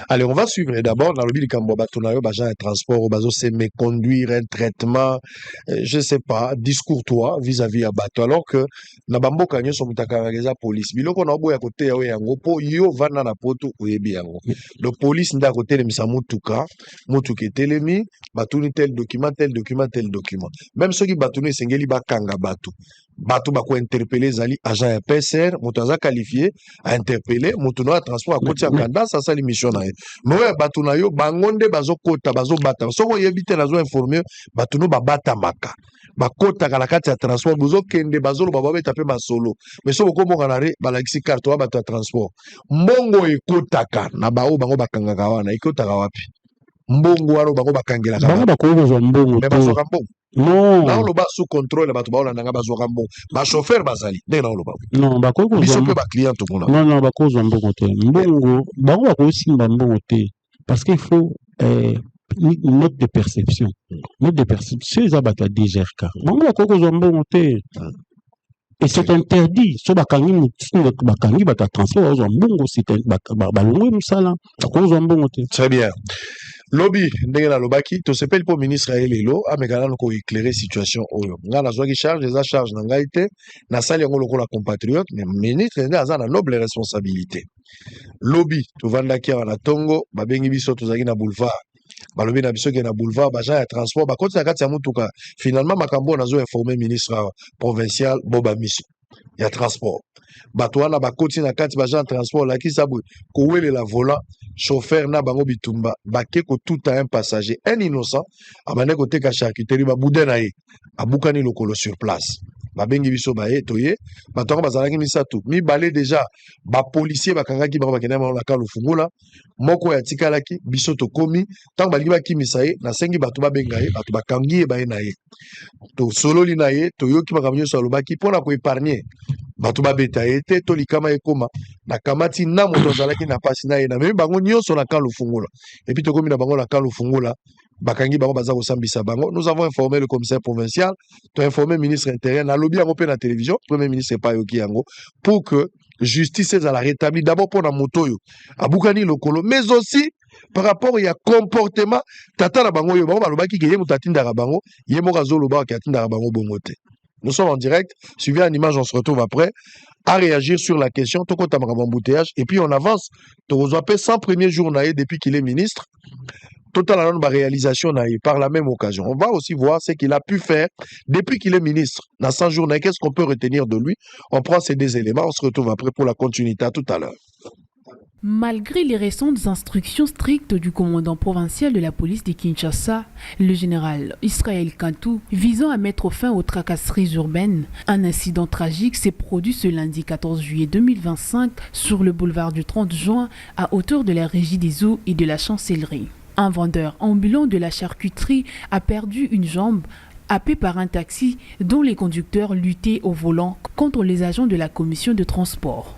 Allez, on va suivre d'abord dans le but du Kamboabatonayo, un transport au bateau, c'est méconduire un traitement, je sais pas, discourtois vis-à-vis à bateau. Alors que, Nabambo Kanyo son mutakarageza police. Bilo qu'on a beau à côté, yango, po yo vana na poto uebi yango. Le police n'a côté de misamutuka, mutuke telemi, batuni tel document. Même ceux qui batuni sengeli bakanga batu. Batu bako interpeller zali agent PCR, mutaza qualifié à interpeller, mutuno à transport à côté en kanda, ça c'est l'émission na ye. Mais batu na yo bangonde bazo kota bazo bata. Soko yebite nazo informer batu no babata maka. Bakota kala kati ya transport bozo kende bazolo bababe taper masolo. Mais soko ko monga na re balakisi carte wa batu transport. Mbongo ekotaka na bao bango bakanga kawana ekotaka wapi? Mbongo waro bango bakangela kawana.
Bango bakozo mbongo.
Mais bazo kambo.
Non.
Là on le bat sous contrôle batu ba olanda nga bazo kambo. Ba chauffeur bazali. Dès là on le bat.
Non, bakozo.
Biso pe ba client to kona.
Non, bakozo mbongo te. Mbongo, bango bakozo simba mbongo te. Parce qu'il faut une note de perception. Note de perception, ils abattent la DGRK. Bango bakozo mbongo te. Et c'est interdit. So bakangi bata transport aux mbongo c'est balongo musala. Bakozo mbongo te.
Très bien. Lobby ndenge na lobaki to sepeli po ministre ya elelo amekana ko éclairer situation oyo nga na zwaki charge eza charge na ngai te na sali yango lokola compatriote mais ministre nde aza na noble responsabilité. Lobby to vandaki na tongo babengi biso tozaki na boulevard balobi na biso ke na boulevard baja ya transport bakoti na kati ya mutuka finalement makambo nazo informer ministre provincial Boba Miso ya transport bato wana bakoti na kati baja transport laki sabu kowele la volant chauffeur na bango bitumba bake ko tout à un passager un innocent amane ko teka charcuterie ba boudin na ye abukani lokolo sur place babengi biso baye toye bato yango bazalaki misato mibale déjà bapolisier bakangaki bango bakende bango na ka lufungula moko oyo atikalaki biso tokomi ntango balingi bakimisa ye nasengi bato babenga ye bato bakangi ye baye na ye tosololi na ye toyoki makambo nyonso alobaki mpona koepargne bato babeta ye te to likama ekoma nakamati na moto azalaki na pasi na ye namemi bango nyonso na ka lufungula epuis tokomi na bango na ka lufungula bakangi bango baza kosambisa bango. Nous avons informé le commissaire provincial, tu as informé le ministre intérieur, na lobby yango pe na télévision, premier ministre pa yoki yango pour que justice à la rétablir d'abord pour na moto yo abukani lokolo mais aussi par rapport à comportement tata na bango yo bango balobaki ke ye mutatinda ka bango ye mo kazo loba ka tinda bango bongote. Nous sommes en direct, suivi en image, on se retrouve après à réagir sur la question toko tamaka embouteillage et puis on avance to zo 100 premiers jours naé depuis qu'il est ministre. Total la réalisation par la même occasion. On va aussi voir ce qu'il a pu faire depuis qu'il est ministre. Dans 100 jours, qu'est-ce qu'on peut retenir de lui? On prend ces deux éléments, on se retrouve après pour la continuité. À tout à l'heure.
Malgré les récentes instructions strictes du commandant provincial de la police de Kinshasa, le général Israël Kantou, visant à mettre fin aux tracasseries urbaines, un incident tragique s'est produit ce lundi 14 juillet 2025 sur le boulevard du 30 juin à hauteur de la Régie des eaux et de la chancellerie. Un vendeur ambulant de la charcuterie a perdu une jambe, happé par un taxi dont les conducteurs luttaient au volant contre les agents de la commission de transport.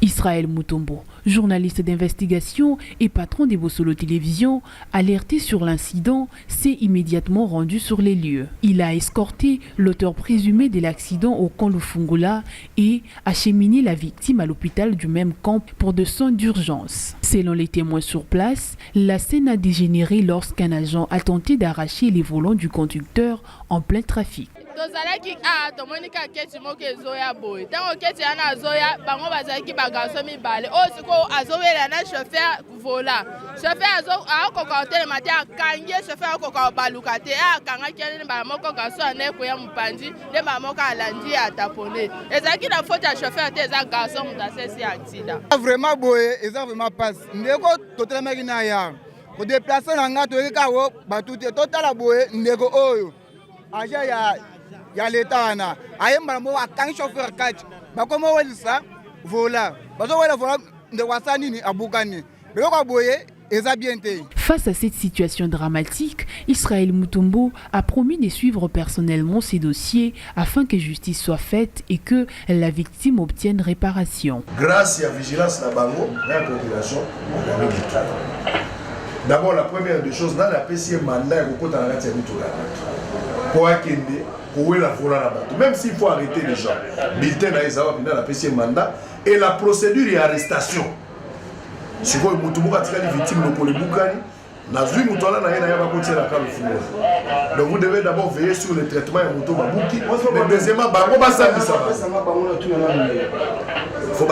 Israël Mutombo, journaliste d'investigation et patron des Bossolo Télévision, alerté sur l'incident, s'est immédiatement rendu sur les lieux. Il a escorté l'auteur présumé de l'accident au camp Lufungula et acheminé la victime à l'hôpital du même camp pour des soins d'urgence. Selon les témoins sur place, la scène a dégénéré lorsqu'un agent a tenté d'arracher les volants du conducteur en plein trafic.
tozalaki tomonika keti moko ezoya boye ntango keti yana azoya bango bazalaki bagarso mibale oyo sikoyo azowela na chauffeur vola chauffeur akokoka kotelema te akangi chauffeur akokoka baluka te akangaki nde mbala moko garso ane koya mopanzi nde mbala moko alandi atapone ezalaki na faute ya chauffeur te eza garso moto asesi accident
vraiment boye eza vraiment passe ndeko totelemaki na ya kodeplace na nga toyeki kako bato te totala boye ndeko oyo aja ya leta wana ayembala moko akangi chauffeur kati bakoma welisa vola bazowela vola ndeko asa nini abukani biloko boye eza bien te.
Face à cette situation dramatique, Israël Mutombo a promis de suivre personnellement ces dossiers afin que justice soit faite et que la victime obtienne réparation.
Grâce à la vigilance de la bango, la population, d'abord la première des choses, dans la PCM mandat, il faut que même s'il faut arrêter les gens, bulletin dans la PCM mandat et la procédure et arrestation. Si vous avez une victime de donc vous devez d'abord veiller sur le traitement de Moutou Babouki. Mais deuxièmement, il faut pas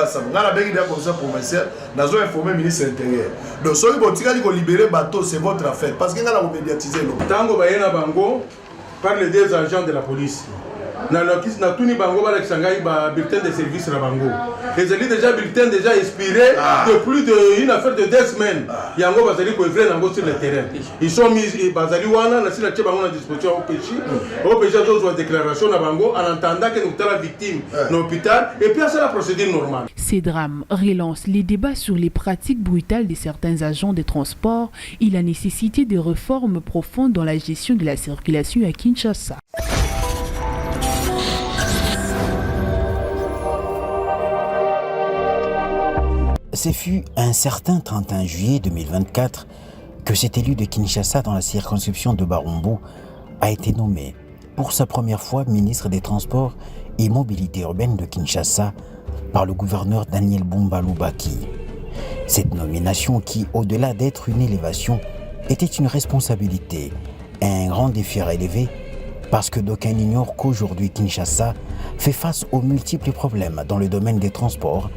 savoir. Dans la bénédiction de la commission provinciale, nous avons informé le ministre de l'Intérieur. Donc si vous avez libéré le bateau, c'est votre affaire. Parce que nous avons médiatisé.
Tango Bayena Bango par les deux agents de la police. Na tuni bango ba l'exangai ba bulletin de service na bango. Les élites déjà bulletin déjà expiré de plus de une affaire de 2 semaines. Yango bazali ko evrer nango sur le terrain. Ils sont mis bazali wana na sila tcheba ngona disposition au péchi. Au péchi zo déclaration na bango en entendant que nous la victime dans l'hôpital et puis c'est la procédure normale.
Ces drames relancent les débats sur les pratiques brutales de certains agents de transport et la nécessité de réformes profondes dans la gestion de la circulation à Kinshasa.
Ce fut un certain 31 juillet 2024 que cet élu de Kinshasa dans la circonscription de Barumbu a été nommé pour sa première fois ministre des Transports et Mobilité urbaine de Kinshasa par le gouverneur Daniel Bumba-Lubaki. Cette nomination qui, au-delà d'être une élévation, était une responsabilité, un grand défi à relever parce que d'aucuns ignorent qu'aujourd'hui Kinshasa fait face aux multiples problèmes dans le domaine des transports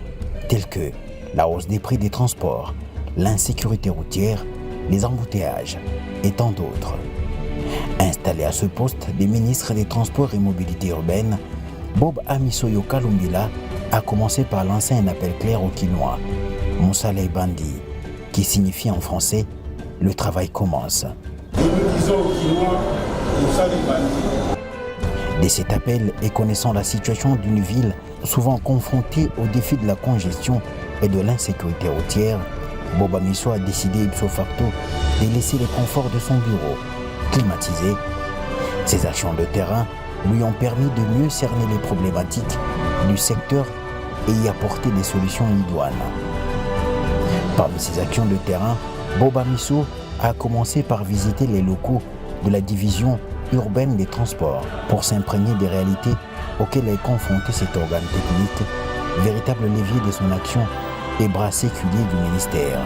tels que la hausse des prix des transports, l'insécurité routière, les embouteillages et tant d'autres. Installé à ce poste des ministres des Transports et Mobilité urbaine, Bob Amiso Yoka Lumbila a commencé par lancer un appel clair au Quinois, Moussale Bandi, qui signifie en français « le travail commence ». Dès cet appel et connaissant la situation d'une ville souvent confrontée au défi de la congestion et de l'insécurité routière, Bob Amiso a décidé ipso facto de laisser les conforts de son bureau climatisé. Ses actions de terrain lui ont permis de mieux cerner les problématiques du secteur et y apporter des solutions idoines. Parmi ces actions de terrain, Bob Amiso a commencé par visiter les locaux de la division urbaine des transports pour s'imprégner des réalités auxquelles est confronté cet organe technique, véritable levier de son action et bras séculier du ministère.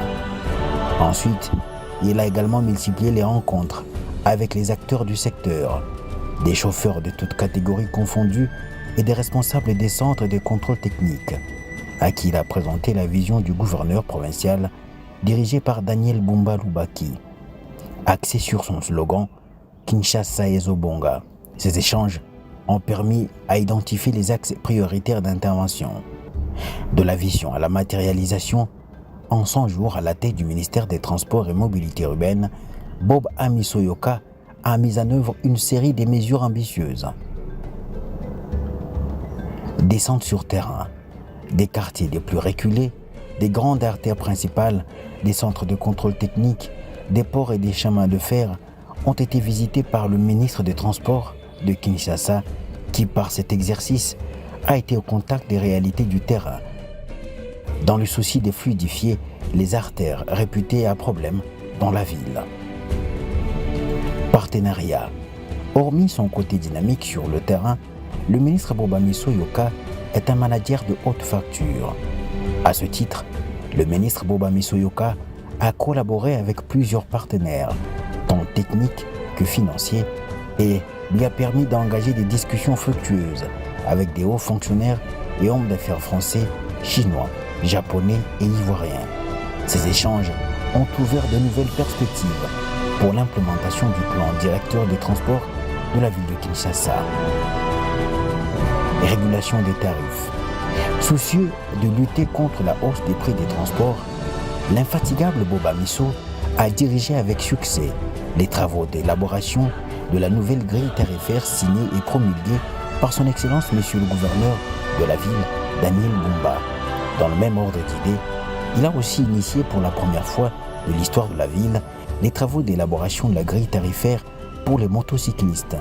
Ensuite, il a également multiplié les rencontres avec les acteurs du secteur, des chauffeurs de toutes catégories confondues et des responsables des centres de contrôle technique, à qui il a présenté la vision du gouverneur provincial dirigé par Daniel Bumba Lubaki, axé sur son slogan « Kinshasa Ezobonga ». Ces échanges ont permis à identifier les axes prioritaires d'intervention. De la vision à la matérialisation, en 100 jours à la tête du ministère des Transports et Mobilité urbaine, Bob Amiso Yoka a mis en œuvre une série de mesures ambitieuses. Descente sur terrain, des quartiers les plus reculés, des grandes artères principales, des centres de contrôle technique, des ports et des chemins de fer ont été visités par le ministre des Transports de Kinshasa qui, par cet exercice, a été au contact des réalités du terrain, dans le souci de fluidifier les artères réputées à problème dans la ville. Partenariat. Hormis son côté dynamique sur le terrain, le ministre Bob Amiso Yoka est un manager de haute facture. À ce titre, le ministre Bob Amiso Yoka a collaboré avec plusieurs partenaires, tant techniques que financiers, et lui a permis d'engager des discussions fructueuses avec des hauts fonctionnaires et hommes d'affaires français, chinois, japonais et ivoiriens. Ces échanges ont ouvert de nouvelles perspectives pour l'implémentation du plan directeur des transports de la ville de Kinshasa. Régulation des tarifs. Soucieux de lutter contre la hausse des prix des transports, l'infatigable Bob Amiso a dirigé avec succès les travaux d'élaboration de la nouvelle grille tarifaire signée et promulguée par son Excellence Monsieur le Gouverneur de la ville, Daniel Bumba. Dans le même ordre d'idées, il a aussi initié pour la première fois de l'histoire de la ville les travaux d'élaboration de la grille tarifaire pour les motocyclistes,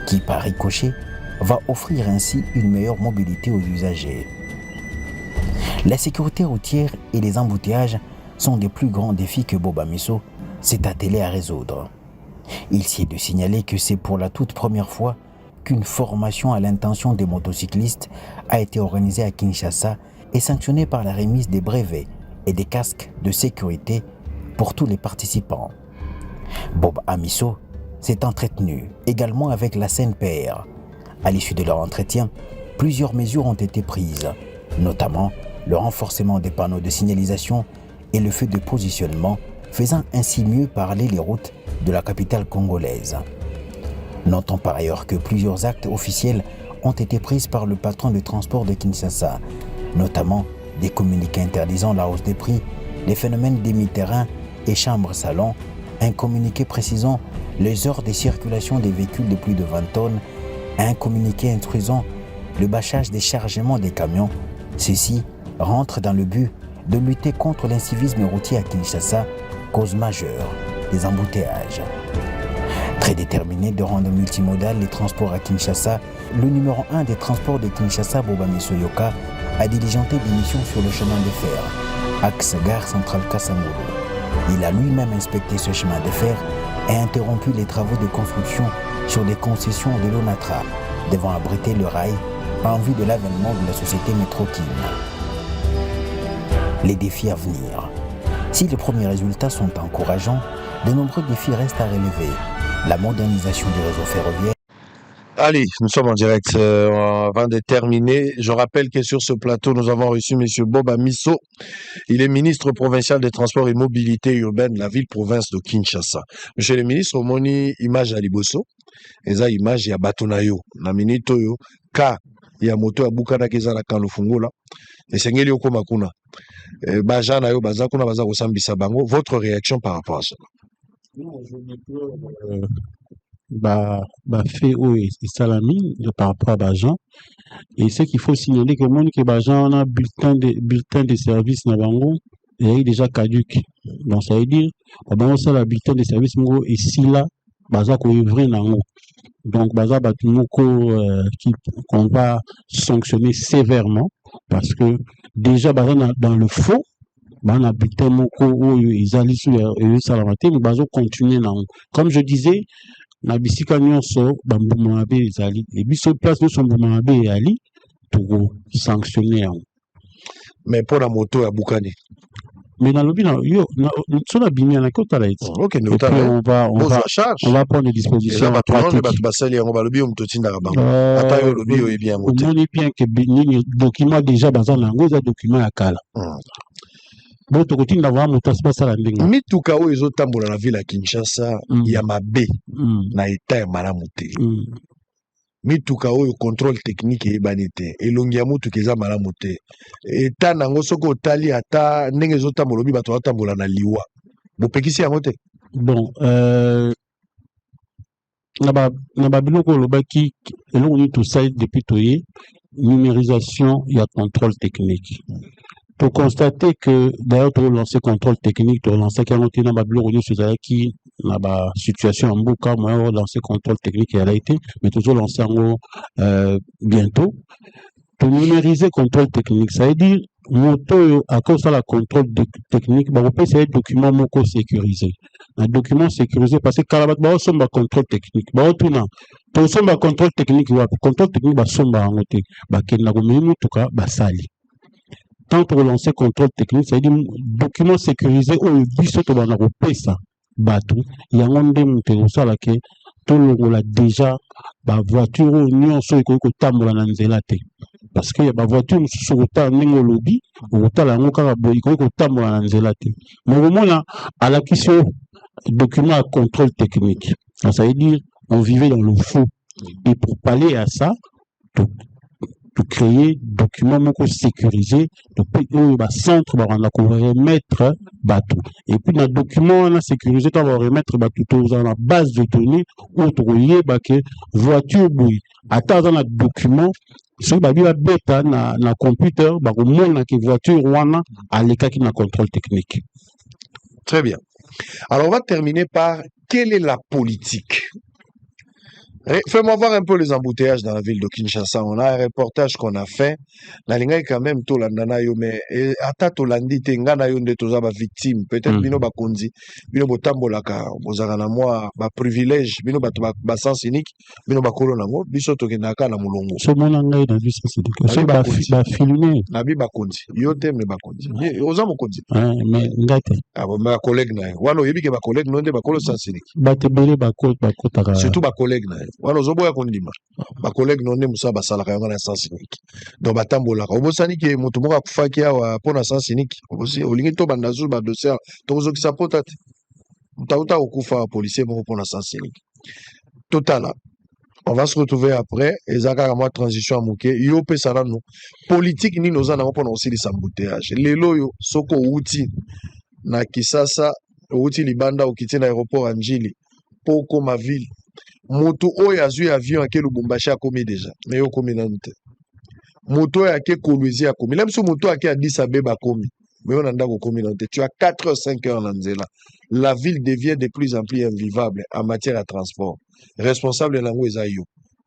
qui par ricochet va offrir ainsi une meilleure mobilité aux usagers. La sécurité routière et les embouteillages sont des plus grands défis que Bob Amiso s'est attelé à résoudre. Il s'y est de signaler que c'est pour la toute première fois qu'une formation à l'intention des motocyclistes a été organisée à Kinshasa et sanctionnée par la remise des brevets et des casques de sécurité pour tous les participants. Bob Amiso s'est entretenu également avec la CNPR. À l'issue de leur entretien, plusieurs mesures ont été prises, notamment le renforcement des panneaux de signalisation et le feu de positionnement, faisant ainsi mieux parler les routes de la capitale congolaise. Notons par ailleurs que plusieurs actes officiels ont été pris par le patron de transport de Kinshasa, notamment des communiqués interdisant la hausse des prix, les phénomènes demi-terrain et chambres-salons, un communiqué précisant les heures de circulation des véhicules de plus de 20 tonnes, et un communiqué instruisant le bâchage des chargements des camions. Ceci rentre dans le but de lutter contre l'incivisme routier à Kinshasa, cause majeure des embouteillages. Très déterminé de rendre multimodal les transports à Kinshasa, le numéro 1 des transports de Kinshasa, Bob Amiso Yoka, a diligenté des missions sur le chemin de fer, axe gare centrale Kassamolo. Il a lui-même inspecté ce chemin de fer et interrompu les travaux de construction sur des concessions de l'ONATRA, devant abriter le rail en vue de l'avènement de la société Metrokin. Les défis à venir. Si les premiers résultats sont encourageants, de nombreux défis restent à relever. La modernisation du réseau ferroviaire.
Allez, nous sommes en direct. Avant de terminer, je rappelle que sur ce plateau, nous avons reçu M. Bob Amiso. Il est ministre provincial des Transports et Mobilité urbaine de la ville-province de Kinshasa. Monsieur le ministre, moni image à Liboso. Eza image ya bato na yo. Na minute oyo, ka ya moto ya bukana keza na kan lufungola. Esengeli okoma kuna. Baja na yo, baza kuna, baza kosambisa bango. Votre réaction par rapport à ça?
Fait et salami par rapport à Bajan. Et ce qu'il faut signaler que monde que Bajan a bulletin de service na bango est déjà caduque. Donc ça veut dire bango ça la bulletin de service mongo et si là baza ko œuvrer nango. Donc baza batumoko qu'on va sanctionner sévèrement parce que déjà baza dans le faux bana bulletin moko oyo ezali sur salamate mais bazo continuer nango. Comme je disais na bisika nyonso bambuma mabe ezali et biso place no sombuma mabe ezali to sanctionner.
Mais pour la moto ya bukani.
Mais dans le bilan, sur la bimia na kota la eti.
OK,
on va prendre des dispositions pratiques.
On va le bio mtotinda bango. Ata yo le bio est bien monté.
On est bien que nini document déjà bazan nango za document ya kala. Bon to kotinda wa moto spasa la ndenge.
Mituka oyo ezotambola na ville ya Kinshasa ya mabe na eta ya malamu te. Mituka oyo contrôle technique eyebani te elongi ya mutuka eza malamu te eta nango soko otali ata ndenge ezotambola obi bato batambola na liwa bopekisi yango te.
Bon na babiloko olobaki eloko nini tosali depuis toye numérisation ya contrôle technique. Pour constater que d'ailleurs tu as lancé contrôle technique, tu as lancé qu'il y a un babiloko qui na ba situation en mboka moi lancer contrôle technique et elle a été mais toujours lancer en bientôt pour numériser contrôle technique ça veut dire moto à cause de la contrôle technique bah on peut essayer document moko sécurisé un document sécurisé parce que kalabat ba somba contrôle technique ba otuna to somba contrôle technique wa contrôle technique ba somba ngote ba kenna ko memu tuka ba sali tant pour lancer contrôle technique ça veut dire document sécurisé au biso to bana ko pesa bateau yango nde moto osala ke tolongola déjà ba voiture oyo nyonso ekoki kotambola na nzela te parce que ba voiture mosusu okotala ndenge olobi okotala yango kaka boye ekoki kotambola na nzela te mais omona alakisi oyo document à contrôle technique ça veut dire on vivait dans le faux et pour pallier à ça de créer document moko sécurisé de centre ba remettre bateau et puis dans document on a sécurisé on va remettre bateau dans la base de données où trouver que voiture boui attends dans le document sur ba beta na computer ba mona que voiture wana à l'état qui na contrôle technique.
Très bien. Alors on va terminer par quelle est la politique. Fais-moi voir un peu les embouteillages dans la ville de Kinshasa. On a un reportage qu'on a fait. La linga est quand même tout landana yo mais ata to landi te ngana yo nde toza ba victime. Peut-être bino ba konzi, bino botambola ka bozaka na moi ba privilège, bino ba sens unique, bino ba kolo nango, biso to kenaka na mulongo.
Ce mona ngai dans sens unique. Ba filmer.
Na bi ba konzi. Yo te me ba konzi. Oza mo konzi.
Mais ngate.
Ah bon ma collègue na. Wano yebi ke ba collègue non de ba kolo sens unique.
Ba te bele ba kota.
Surtout ba collègue na. Wana ozoboya kondima ba collègue nonde musa basalaka yango na sens unique donc batambolaka obosani ke moto moko akufaki awa mpona sens unique obosi olingi to banda zu ba dossier tokozokisa pota te mutauta okufa policier moko mpona sens unique totala on va se retrouver après ezaka kama transition amuke yo pesa nanu politique nini oza nango mpona kosilisa embouteillage lelo oyo soko outi na Kisasa outi libanda okiti na aéroport Anjili po koma ville moto oyo azwi avion ake Lubumbashi akomi déjà mais yo komi nanu te moto oyo ake Kolwezi akomi même so moto ake Addis Abeba akomi mais on a ndako komi nanu te tu as 4 heures 5 heures na nzela la ville devient de plus en plus invivable en matière de transport responsable nango eza yo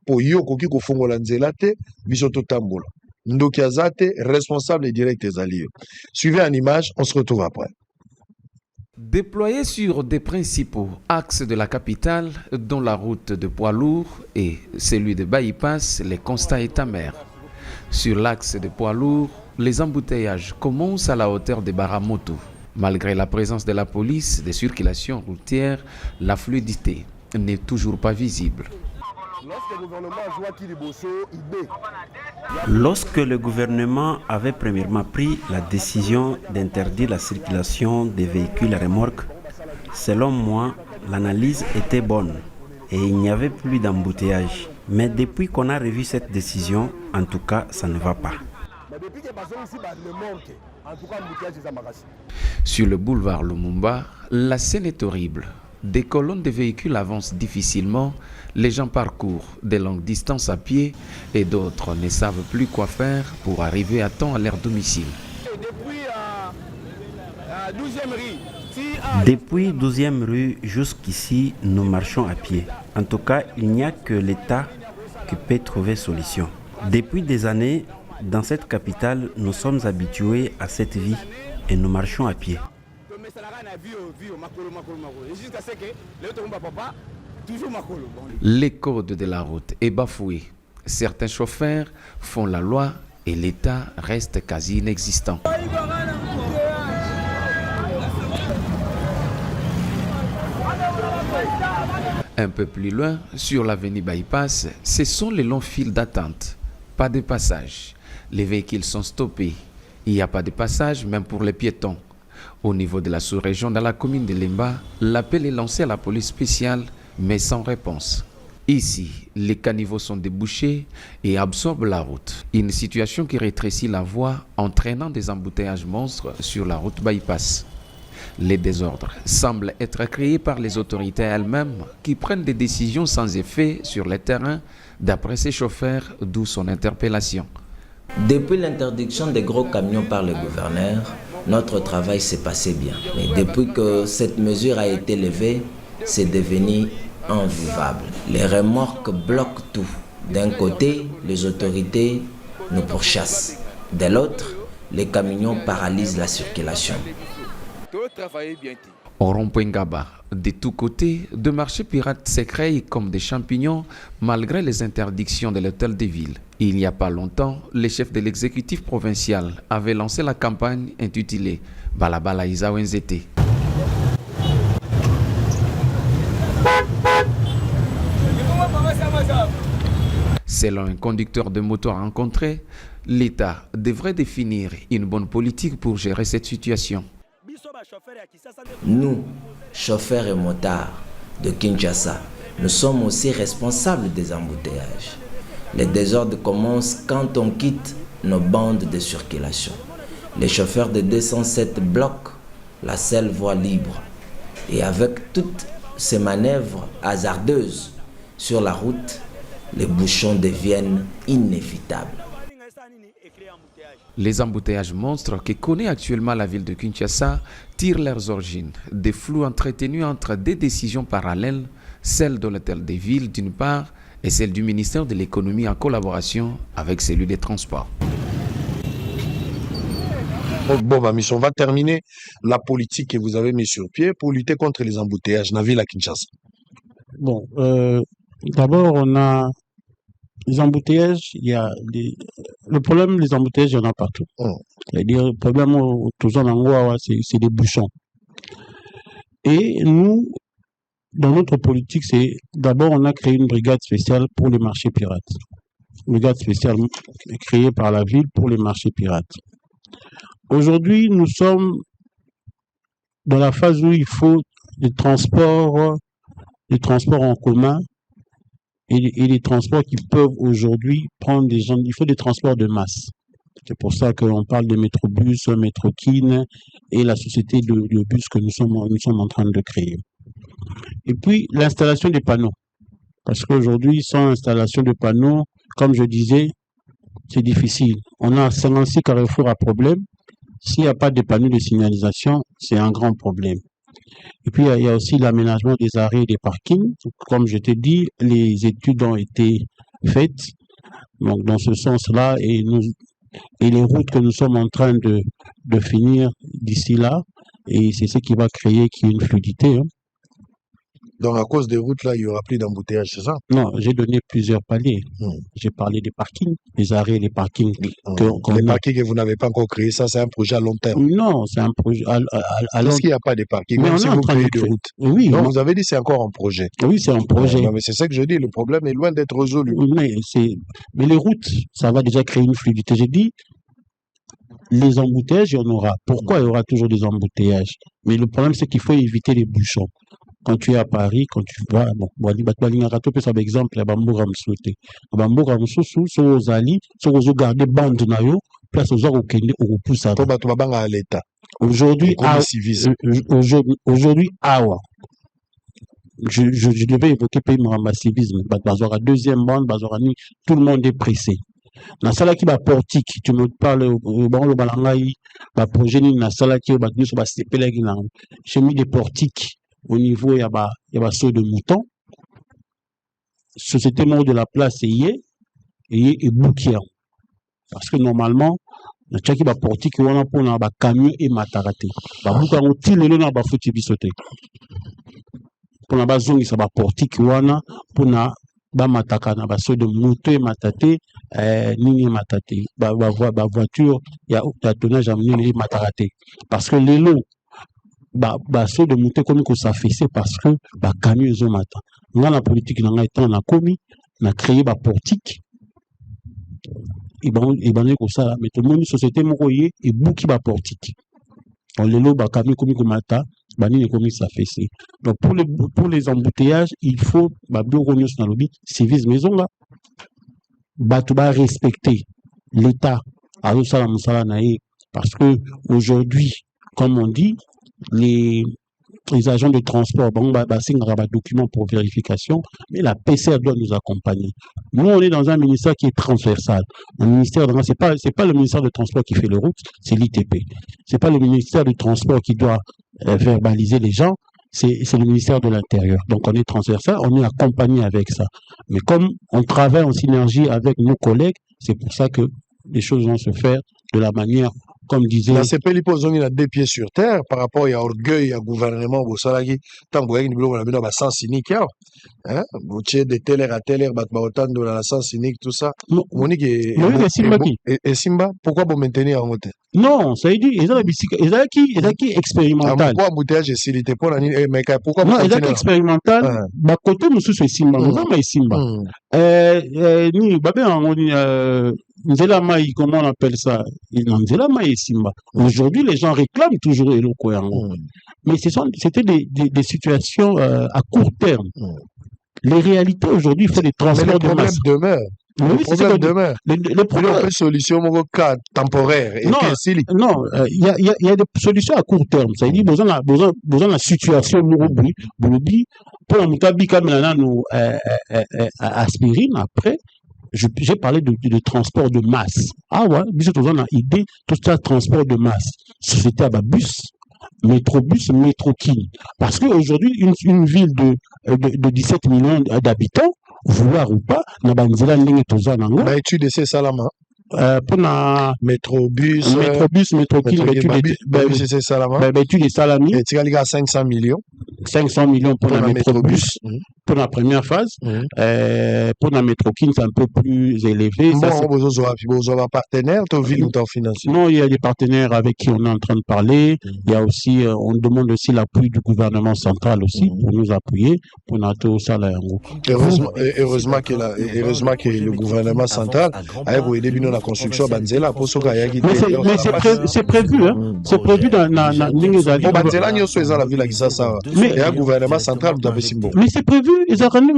po yo koki kofongola nzela te biso totambola ndoki aza te responsable direct ezali yo suivez en image on se retrouve après.
Déployé sur des principaux axes de la capitale, dont la route de poids lourds et celui de bypass, les constats est amer. Sur l'axe de poids lourds, les embouteillages commencent à la hauteur de Baramoto. Malgré la présence de la police de circulation routière, la fluidité n'est toujours pas visible.
Lorsque le gouvernement avait premièrement pris la décision d'interdire la circulation des véhicules à remorque, selon moi, l'analyse était bonne et il n'y avait plus d'embouteillage. Mais depuis qu'on a revu cette décision, en tout cas, ça ne va pas.
Sur le boulevard Lumumba, la scène est horrible. Des colonnes de véhicules avancent difficilement, les gens parcourent des longues distances à pied et d'autres ne savent plus quoi faire pour arriver à temps à leur domicile.
Depuis 12e rue jusqu'ici, nous marchons à pied. En tout cas, il n'y a que l'État qui peut trouver solution. Depuis des années, dans cette capitale, nous sommes habitués à cette vie et nous marchons à pied.
Les codes de la route est bafoué. Certains chauffeurs font la loi et l'État reste quasi inexistant. Un peu plus loin, sur l'avenue Bypass, ce sont les longs files d'attente. Pas de passage. Les véhicules sont stoppés. Il n'y a pas de passage même pour les piétons. Au niveau de la sous-région, dans la commune de Lemba, l'appel est lancé à la police spéciale, mais sans réponse. Ici, les caniveaux sont débouchés et absorbent la route. Une situation qui rétrécit la voie, entraînant des embouteillages monstres sur la route Bypass. Les désordres semblent être créés par les autorités elles-mêmes qui prennent des décisions sans effet sur le terrain, d'après ces chauffeurs, d'où son interpellation.
Depuis l'interdiction des gros camions par le gouverneur, notre travail s'est passé bien. Mais depuis que cette mesure a été levée, c'est devenu invivable. Les remorques bloquent tout. D'un côté, les autorités nous pourchassent. De l'autre, les camions paralysent la circulation.
Au rond-point Ngaba, de tous côtés, de marchés pirates se créent comme des champignons malgré les interdictions de l'hôtel de ville. Il n'y a pas longtemps, le chef de l'exécutif provincial avait lancé la campagne intitulée Balabala Isa Wenzete. Selon un conducteur de moto rencontré, l'État devrait définir une bonne politique pour gérer cette situation.
Nous, chauffeurs et motards de Kinshasa, nous sommes aussi responsables des embouteillages. Les désordres commencent quand on quitte nos bandes de circulation. Les chauffeurs de 207 bloquent la seule voie libre. Et avec toutes ces manœuvres hasardeuses sur la route, les bouchons deviennent inévitables.
Les embouteillages monstres que connaît actuellement la ville de Kinshasa tirent leurs origines des flous entretenus entre deux décisions parallèles, celle de l'hôtel des villes d'une part et celle du ministère de l'économie en collaboration avec celui des transports.
Bon, ma mission va terminer la politique que vous avez mise sur pied pour lutter contre les embouteillages dans la ville à Kinshasa.
Bon, d'abord, on a les embouteillages, le problème des embouteillages, il y en a partout. C'est-à-dire, le problème c'est des bouchons. Et nous, dans notre politique, c'est d'abord, on a créé une brigade spéciale pour les marchés pirates. Une brigade spéciale créée par la ville pour les marchés pirates. Aujourd'hui, nous sommes dans la phase où il faut des transports en commun et les transports qui peuvent aujourd'hui prendre des gens. Il faut des transports de masse. C'est pour ça qu'on parle de Métrobus, Métrokin et la société de bus que nous sommes en train de créer. Et puis, l'installation des panneaux. Parce qu'aujourd'hui, sans installation de panneaux, comme je disais, c'est difficile. On a 56 carrefours à problème. S'il n'y a pas de panneaux de signalisation, c'est un grand problème. Et puis, il y a aussi l'aménagement des arrêts et des parkings. Comme je t'ai dit, les études ont été faites. Donc, dans ce sens-là, et les routes que nous sommes en train de finir d'ici là, et c'est ce qui va créer une fluidité.
Donc, à cause des routes, là, il n'y aura plus d'embouteillage, c'est ça?
Non, j'ai donné plusieurs paliers. J'ai parlé des parkings, les arrêts, les parkings.
Les parkings que vous n'avez pas encore créés, ça, c'est un projet à long terme.
Non, c'est un projet à long terme.
Est-ce qu'il n'y a pas de parking,
Mais
même
on
si
est en
vous
train
créez
de
des
créer.
routes?
Oui,
Donc,
non.
vous avez dit c'est encore en projet.
Oui, c'est un projet.
Non, mais c'est ça que je dis, le problème est loin d'être résolu.
Mais les routes, ça va déjà créer une fluidité. J'ai dit, les embouteillages, il y en aura. Pourquoi il y aura toujours des embouteillages? Mais le problème, c'est qu'il faut éviter les bouchons. Quand tu es à Paris, quand tu vas, bon, par exemple, la Bamboura Msouté. La Bamboura Msoussou, sur aux alliés, sur aux garder bande nayo, place aux au Kenya, au Poussa.
À l'État.
Aujourd'hui, awa. Je devais évoquer pays Muramba civisme. Bazora deuxième bande, Bazora ni, tout le monde est pressé. Na sala qui va portique, tu me parles au le balangaï, va projet ni na sala qui va sur j'ai mis des portiques au niveau il y a saut de mouton. Société mort de la place et bouquet. Parce que normalement na chaki ba portique wana pour na ba camion et matarate. Ba bouka on tile le na ba futi bisote. Pour na ba zongi sa ba portique wana pour na ba mataka na ba saut de mouton et matate. Nini matate, ba voiture, il y a tonnage amené matarate. Parce que les lots, saut de monter comme que ça fait, c'est parce que camion ils ont matin. Dans la politique, on a commis, on a créé ba portique. Et ben comme ça, mais tout le monde société mouroyé et bouki ba portique. On les lots camion comme que matin, nini comme ça fait c'est. Donc pour les embouteillages, il faut bureau dans le lobby, service maison là. Batouba respecter l'État à parce que aujourd'hui, comme on dit, les agents de transport, document pour vérification, mais la PCR doit nous accompagner. Nous, on est dans un ministère qui est transversal. Un ministère, c'est pas le ministère de transport qui fait le route, c'est l'ITP. C'est pas le ministère du transport qui doit verbaliser les gens. C'est le ministère de l'Intérieur. Donc, on est transversal, on est accompagné avec ça. Mais comme on travaille en synergie avec nos collègues, c'est pour ça que les choses vont se faire de la manière, comme disait...
La CPLI pose donc des pieds sur terre par rapport à orgueil, à gouvernement, au salarié, tant que vous avez un sens cynique, hein? Vous tirez de telle heure à telle heure, autant de la sens cynique, tout ça. Monique et Simba, pourquoi vous maintenez en hauteur?
Non, ça veut dire, ils ont qui expérimental.
Pourquoi embouteillage et silité pour la mais pourquoi
non, ils ont expérimental, côté monsieur c'est Simba, nous avons Simba. Nous, on dit, Nzela Maï, comment on appelle ça? Nzela Maï et Simba. Aujourd'hui, les gens réclament toujours Eloko Yango. Mais c'était des situations à court terme. Les réalités aujourd'hui, il faut des transports de masse.
Le problème demeure. Le problème est une solution temporaire.
Non, il y a des solutions à court terme. Ça veut dire besoin de la situation pour la mutabi comme nous aspirine après. J'ai parlé de transport de masse. Ah ouais, on a idée tout ça transport de masse. Société à bus, métrobus, métrokin. Parce qu'aujourd'hui, une ville de 17 millions d'habitants, vouloir ou pas, na banzela ndenge toza nango.
Ba étude c'est salama.
Pour na métrobus, métrokin,
c'est salama.
Ba étude des salami.
Et tu as 500 millions.
500 millions pour la métrobus. Pour la première phase, pour la métrokin, c'est un peu plus élevé.
Vous avez un partenaire, tu ville ou tu financier?
Non, il y a des partenaires avec qui on est en train de parler. Il y a aussi, on demande aussi l'appui du gouvernement central aussi pour nous appuyer pour notre salaire.
Heureusement que le gouvernement central a aidé la construction Banzela pour ce
mais c'est prévu, hein. C'est prévu dans
Banzela, la ville qui ça. Et le gouvernement central, vous avez Simbo.
Mais c'est prévu. Ils ont prévu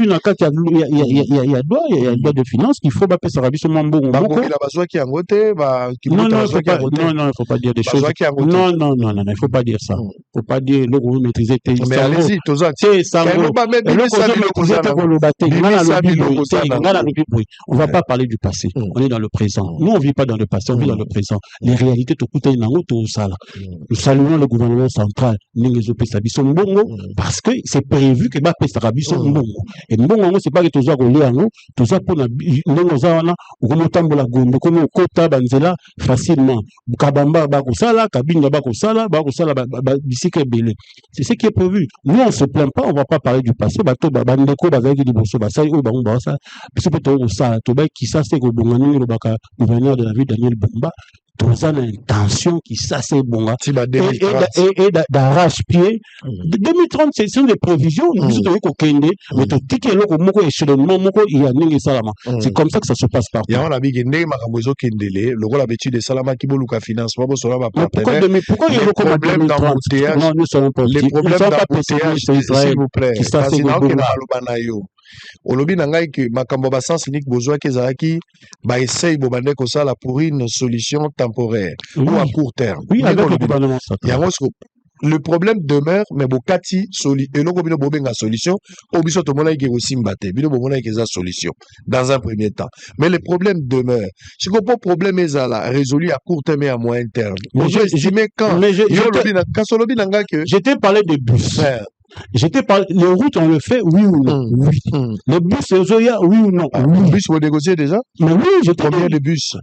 dans le cas il y a droit de finances qu'il faut passer sur la Mambo.
Il a besoin qu'il y ait un côté.
Non, il ne faut pas dire des choses. Non, il ne faut pas dire ça. Il ne faut pas dire le gouvernement maîtriser tes
mais allez-y,
on ne va pas parler du passé. On est dans le présent. Nous, on ne vit pas dans le passé, on vit dans le présent. Les réalités, tout coûte moyen nango tosala. Nous saluons le gouvernement central ndenge ezopesa biso mbongo parce que c'est prévu que bapesaka biso mbongo. Et mbongo yango c'est pas que toza kolia yango, toza pona ndenge oza wana okomotambola gombe komo okota banzela facilement. Kabamba bakosala, Kabinda bakosala bisika ebele. C'est ce qui est prévu. Nous on se plaint pas, on va pas parler du passé. Bato bandeko bazaki liboso basali oyo bango basa biso pe to osala to ba ki ça c'est ko bongani le baka gouverneur de la ville Daniel Bumba. Tous en intention qui ça c'est bon et d'arrache-pied 2030 c'est des prévisions nous devons kokende mais to tike loko moko échelonnement moko il y a ningi salama c'est comme ça que ça se passe partout
ya on a bigi ndenge makambo ezo kendele loko la betu de salama ki boluka financement bo solo ba partenaire
pourquoi il y a loko
problème d'embouteillage
non nous sommes pas
les problèmes d'embouteillage s'il vous plaît parce que na lobana yo olobi na ngai que makambo ba sens unique besoin que ezalaki ba essaye bo bande ko sala pour une solution temporaire ou à court terme.
Oui, avec le gouvernement central.
Le problème demeure mais bokati soli eloko bino bobenga solution obiso to mona ke aussi mbate bino bomona ke za solution dans un premier temps mais le problème demeure si ko problème ezala résolu à court terme et à moyen terme j'ai estimé quand
j'étais parlé de bus. J'étais par les routes, on le fait, oui ou non? Oui. Les bus, oui ou non?
Oui. Les bus, vous négociez déjà?
Mais oui,
combien de bus?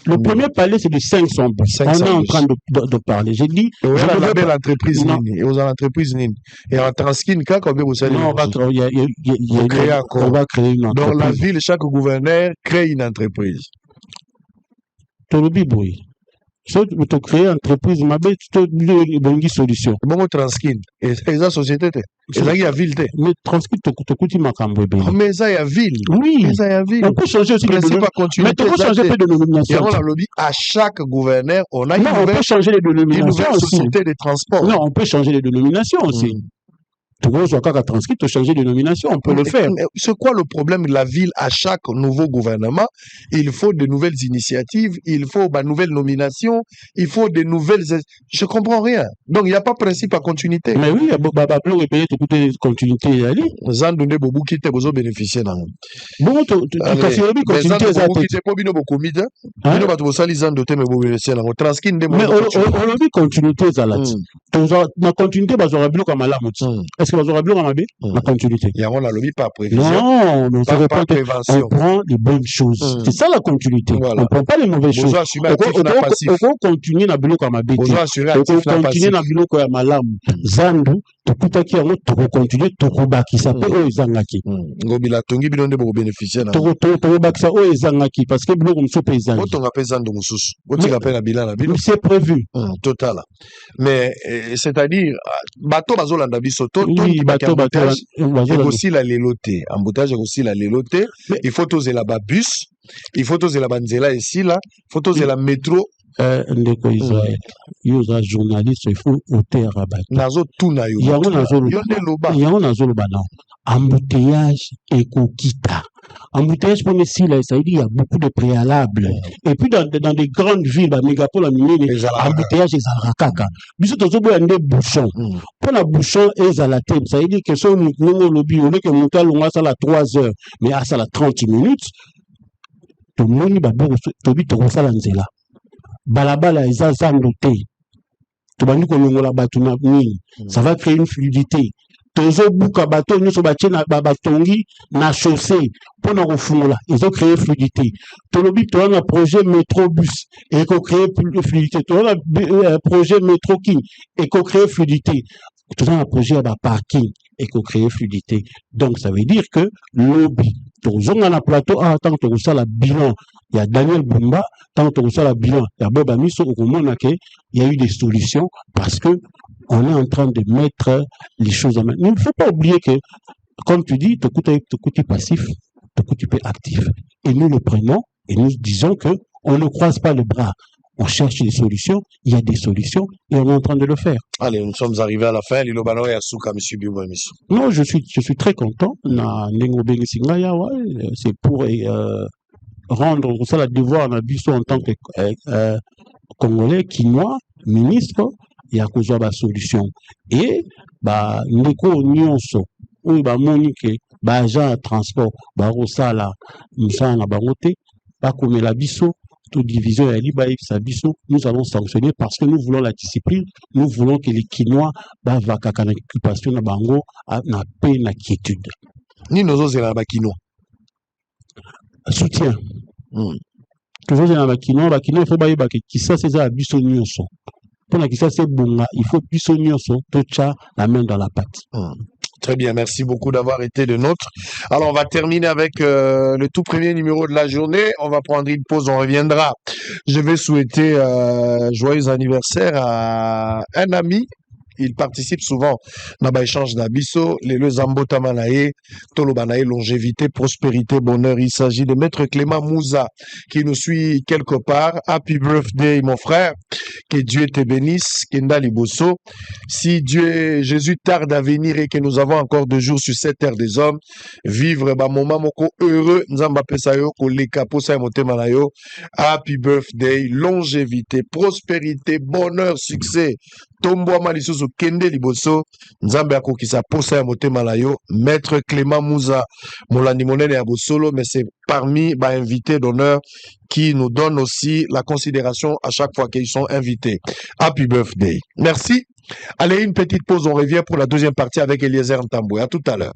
Le premier palier, c'est de 500 bus. On est en train de parler. J'ai dit.
Vous avez l'entreprise Nini. Et aux entreprises Nini. Et en Transkin, combien vous savez?
Non, on va créer une entreprise.
Dans la ville, chaque gouverneur crée une entreprise.
Tolobi Boui. So tu créer entreprise mabe tu bongi solution
bongo Transkin et ça société et ça y a ville
mais Transkin to kuti makambo be
mais ça y a ville
oui
ça y a ville
on peut changer aussi
mais
tu peux changer de dénomination
on a lobby à chaque gouverneur on a
on peut changer les dénominations
une société de transport
non on peut changer les dénominations aussi Transcrit, changer de nomination, on peut le faire.
C'est quoi le problème de la ville à chaque nouveau gouvernement? Il faut de nouvelles initiatives, il faut de nouvelles nominations, il faut de nouvelles... Je comprends rien. Donc, il n'y a pas principe à continuité.
Mais oui, il y a beaucoup de continuité.
Zandouné Bobo qui te besoin bénéficier.
Bon, tu as fait continuité. Mais on a dit continuité. La continuité, est-ce que vous aurez bien la continuité?
Il y a un lobby par prévision.
Non, on
pas prévention.
On prend les bonnes choses. C'est ça la continuité.
Voilà.
On ne prend pas les mauvaises choses. On continue à bulo comme habité. On continue à bulo comme malam. Zandu, tu peux tu continuer, tu rebaki ça peut ezangaki.
Ngobila tongi bilonde pour bénéficier.
Tu rebaki ça ezangaki parce que bulo comme soupe ezangaki.
Autant appelle zandu mususu. Autant appelle abila na bilo.
C'est prévu.
Total. Mais c'est-à-dire bateau bazolanda bisoto
oui, bateau
et aussi la léloté emboutage aussi la léloté il faut oser la bus il faut oser la banzela ici là il faut oser la métro
ndeko Israël yoza journaliste il faut ôter rabat
nazo tuna yo
yango nazo loba non embouteillage ekokita embouteillage pour ici là ça dit il y a beaucoup de préalables et puis dans des grandes villes ba mégapole embouteillage ezalaka kaka biso tozoboya nde bouchon pour la bouchon ezalate ça dit que so nongo lobi on que monta longa ça la 3 heures mais à ça la 30 minutes tout le monde ba tobi to ça la nzela balabala eza zando te to bandi ko longola batu na nini ça va créer une fluidité tozo buka bato nyonso batie na batongi na chaussée pour na kofungola ils ont créé fluidité tolobi to na projet métrobus et ko créer fluidité to na projet métro king et ko créer fluidité to na projet à parking et ko créer fluidité donc ça veut dire que lobby tozonga na plateau tant que ça la bilan il y a Daniel Bumba tant que ça la bilan il y a Boba Miso au moment que il y a eu des solutions parce que on est en train de mettre les choses en main. Il ne faut pas oublier que, comme tu dis, te coûte passif, te coûte actif. Et nous le prenons et nous disons que on ne croise pas les bras. On cherche des solutions, il y a des solutions et on est en train de le faire.
Allez, nous sommes arrivés à la fin.
Non, je suis très content. C'est pour rendre ça la devoir en tant que Congolais, Quinois, ministre. Il y a kozwa ba solution et ba ndeko nyonso oyo ba monike ba agent transport ba rosala musana bango te ba komela biso toute division et nous allons sanctionner parce que nous voulons la discipline, nous voulons que les Kinois bavent à l'occupation de Bango na paix, na quiétude.
Ni nos autres la Bakino.
Soutien. Toujours dans la Bakino, il faut bailler qui ça c'est à biso nyonso. Pour la qui ça c'est bon, il faut biso nyonso, tocha la main dans la pâte.
Très bien, merci beaucoup d'avoir été de nôtres. Alors, on va terminer avec le tout premier numéro de la journée. On va prendre une pause, on reviendra. Je vais souhaiter joyeux anniversaire à un ami. Il participe souvent dans l'échange d'Abisso, les Zambota Manae, Tolobanae, longévité, prospérité, bonheur. Il s'agit de Maître Clément Mouza qui nous suit quelque part. Happy birthday, mon frère. Que Dieu te bénisse. Kenda Liboso. Si Jésus tarde à venir et que nous avons encore 2 jours sur cette terre des hommes, vivre ba moment moko heureux. Nzamba pesayo ko leka posa motema na yo. Happy birthday, longévité, prospérité, bonheur, succès. Tombo Malisusu Kende Liboso, Nzambe akokisa posa ya motema na yo, Maître Clément Mouza, Molandi Monene ya Bosolo, mais c'est parmi les invités d'honneur qui nous donnent aussi la considération à chaque fois qu'ils sont invités. Happy birthday. Merci. Allez, une petite pause, on revient pour la deuxième partie avec Eliezer Ntamboué. À tout à l'heure.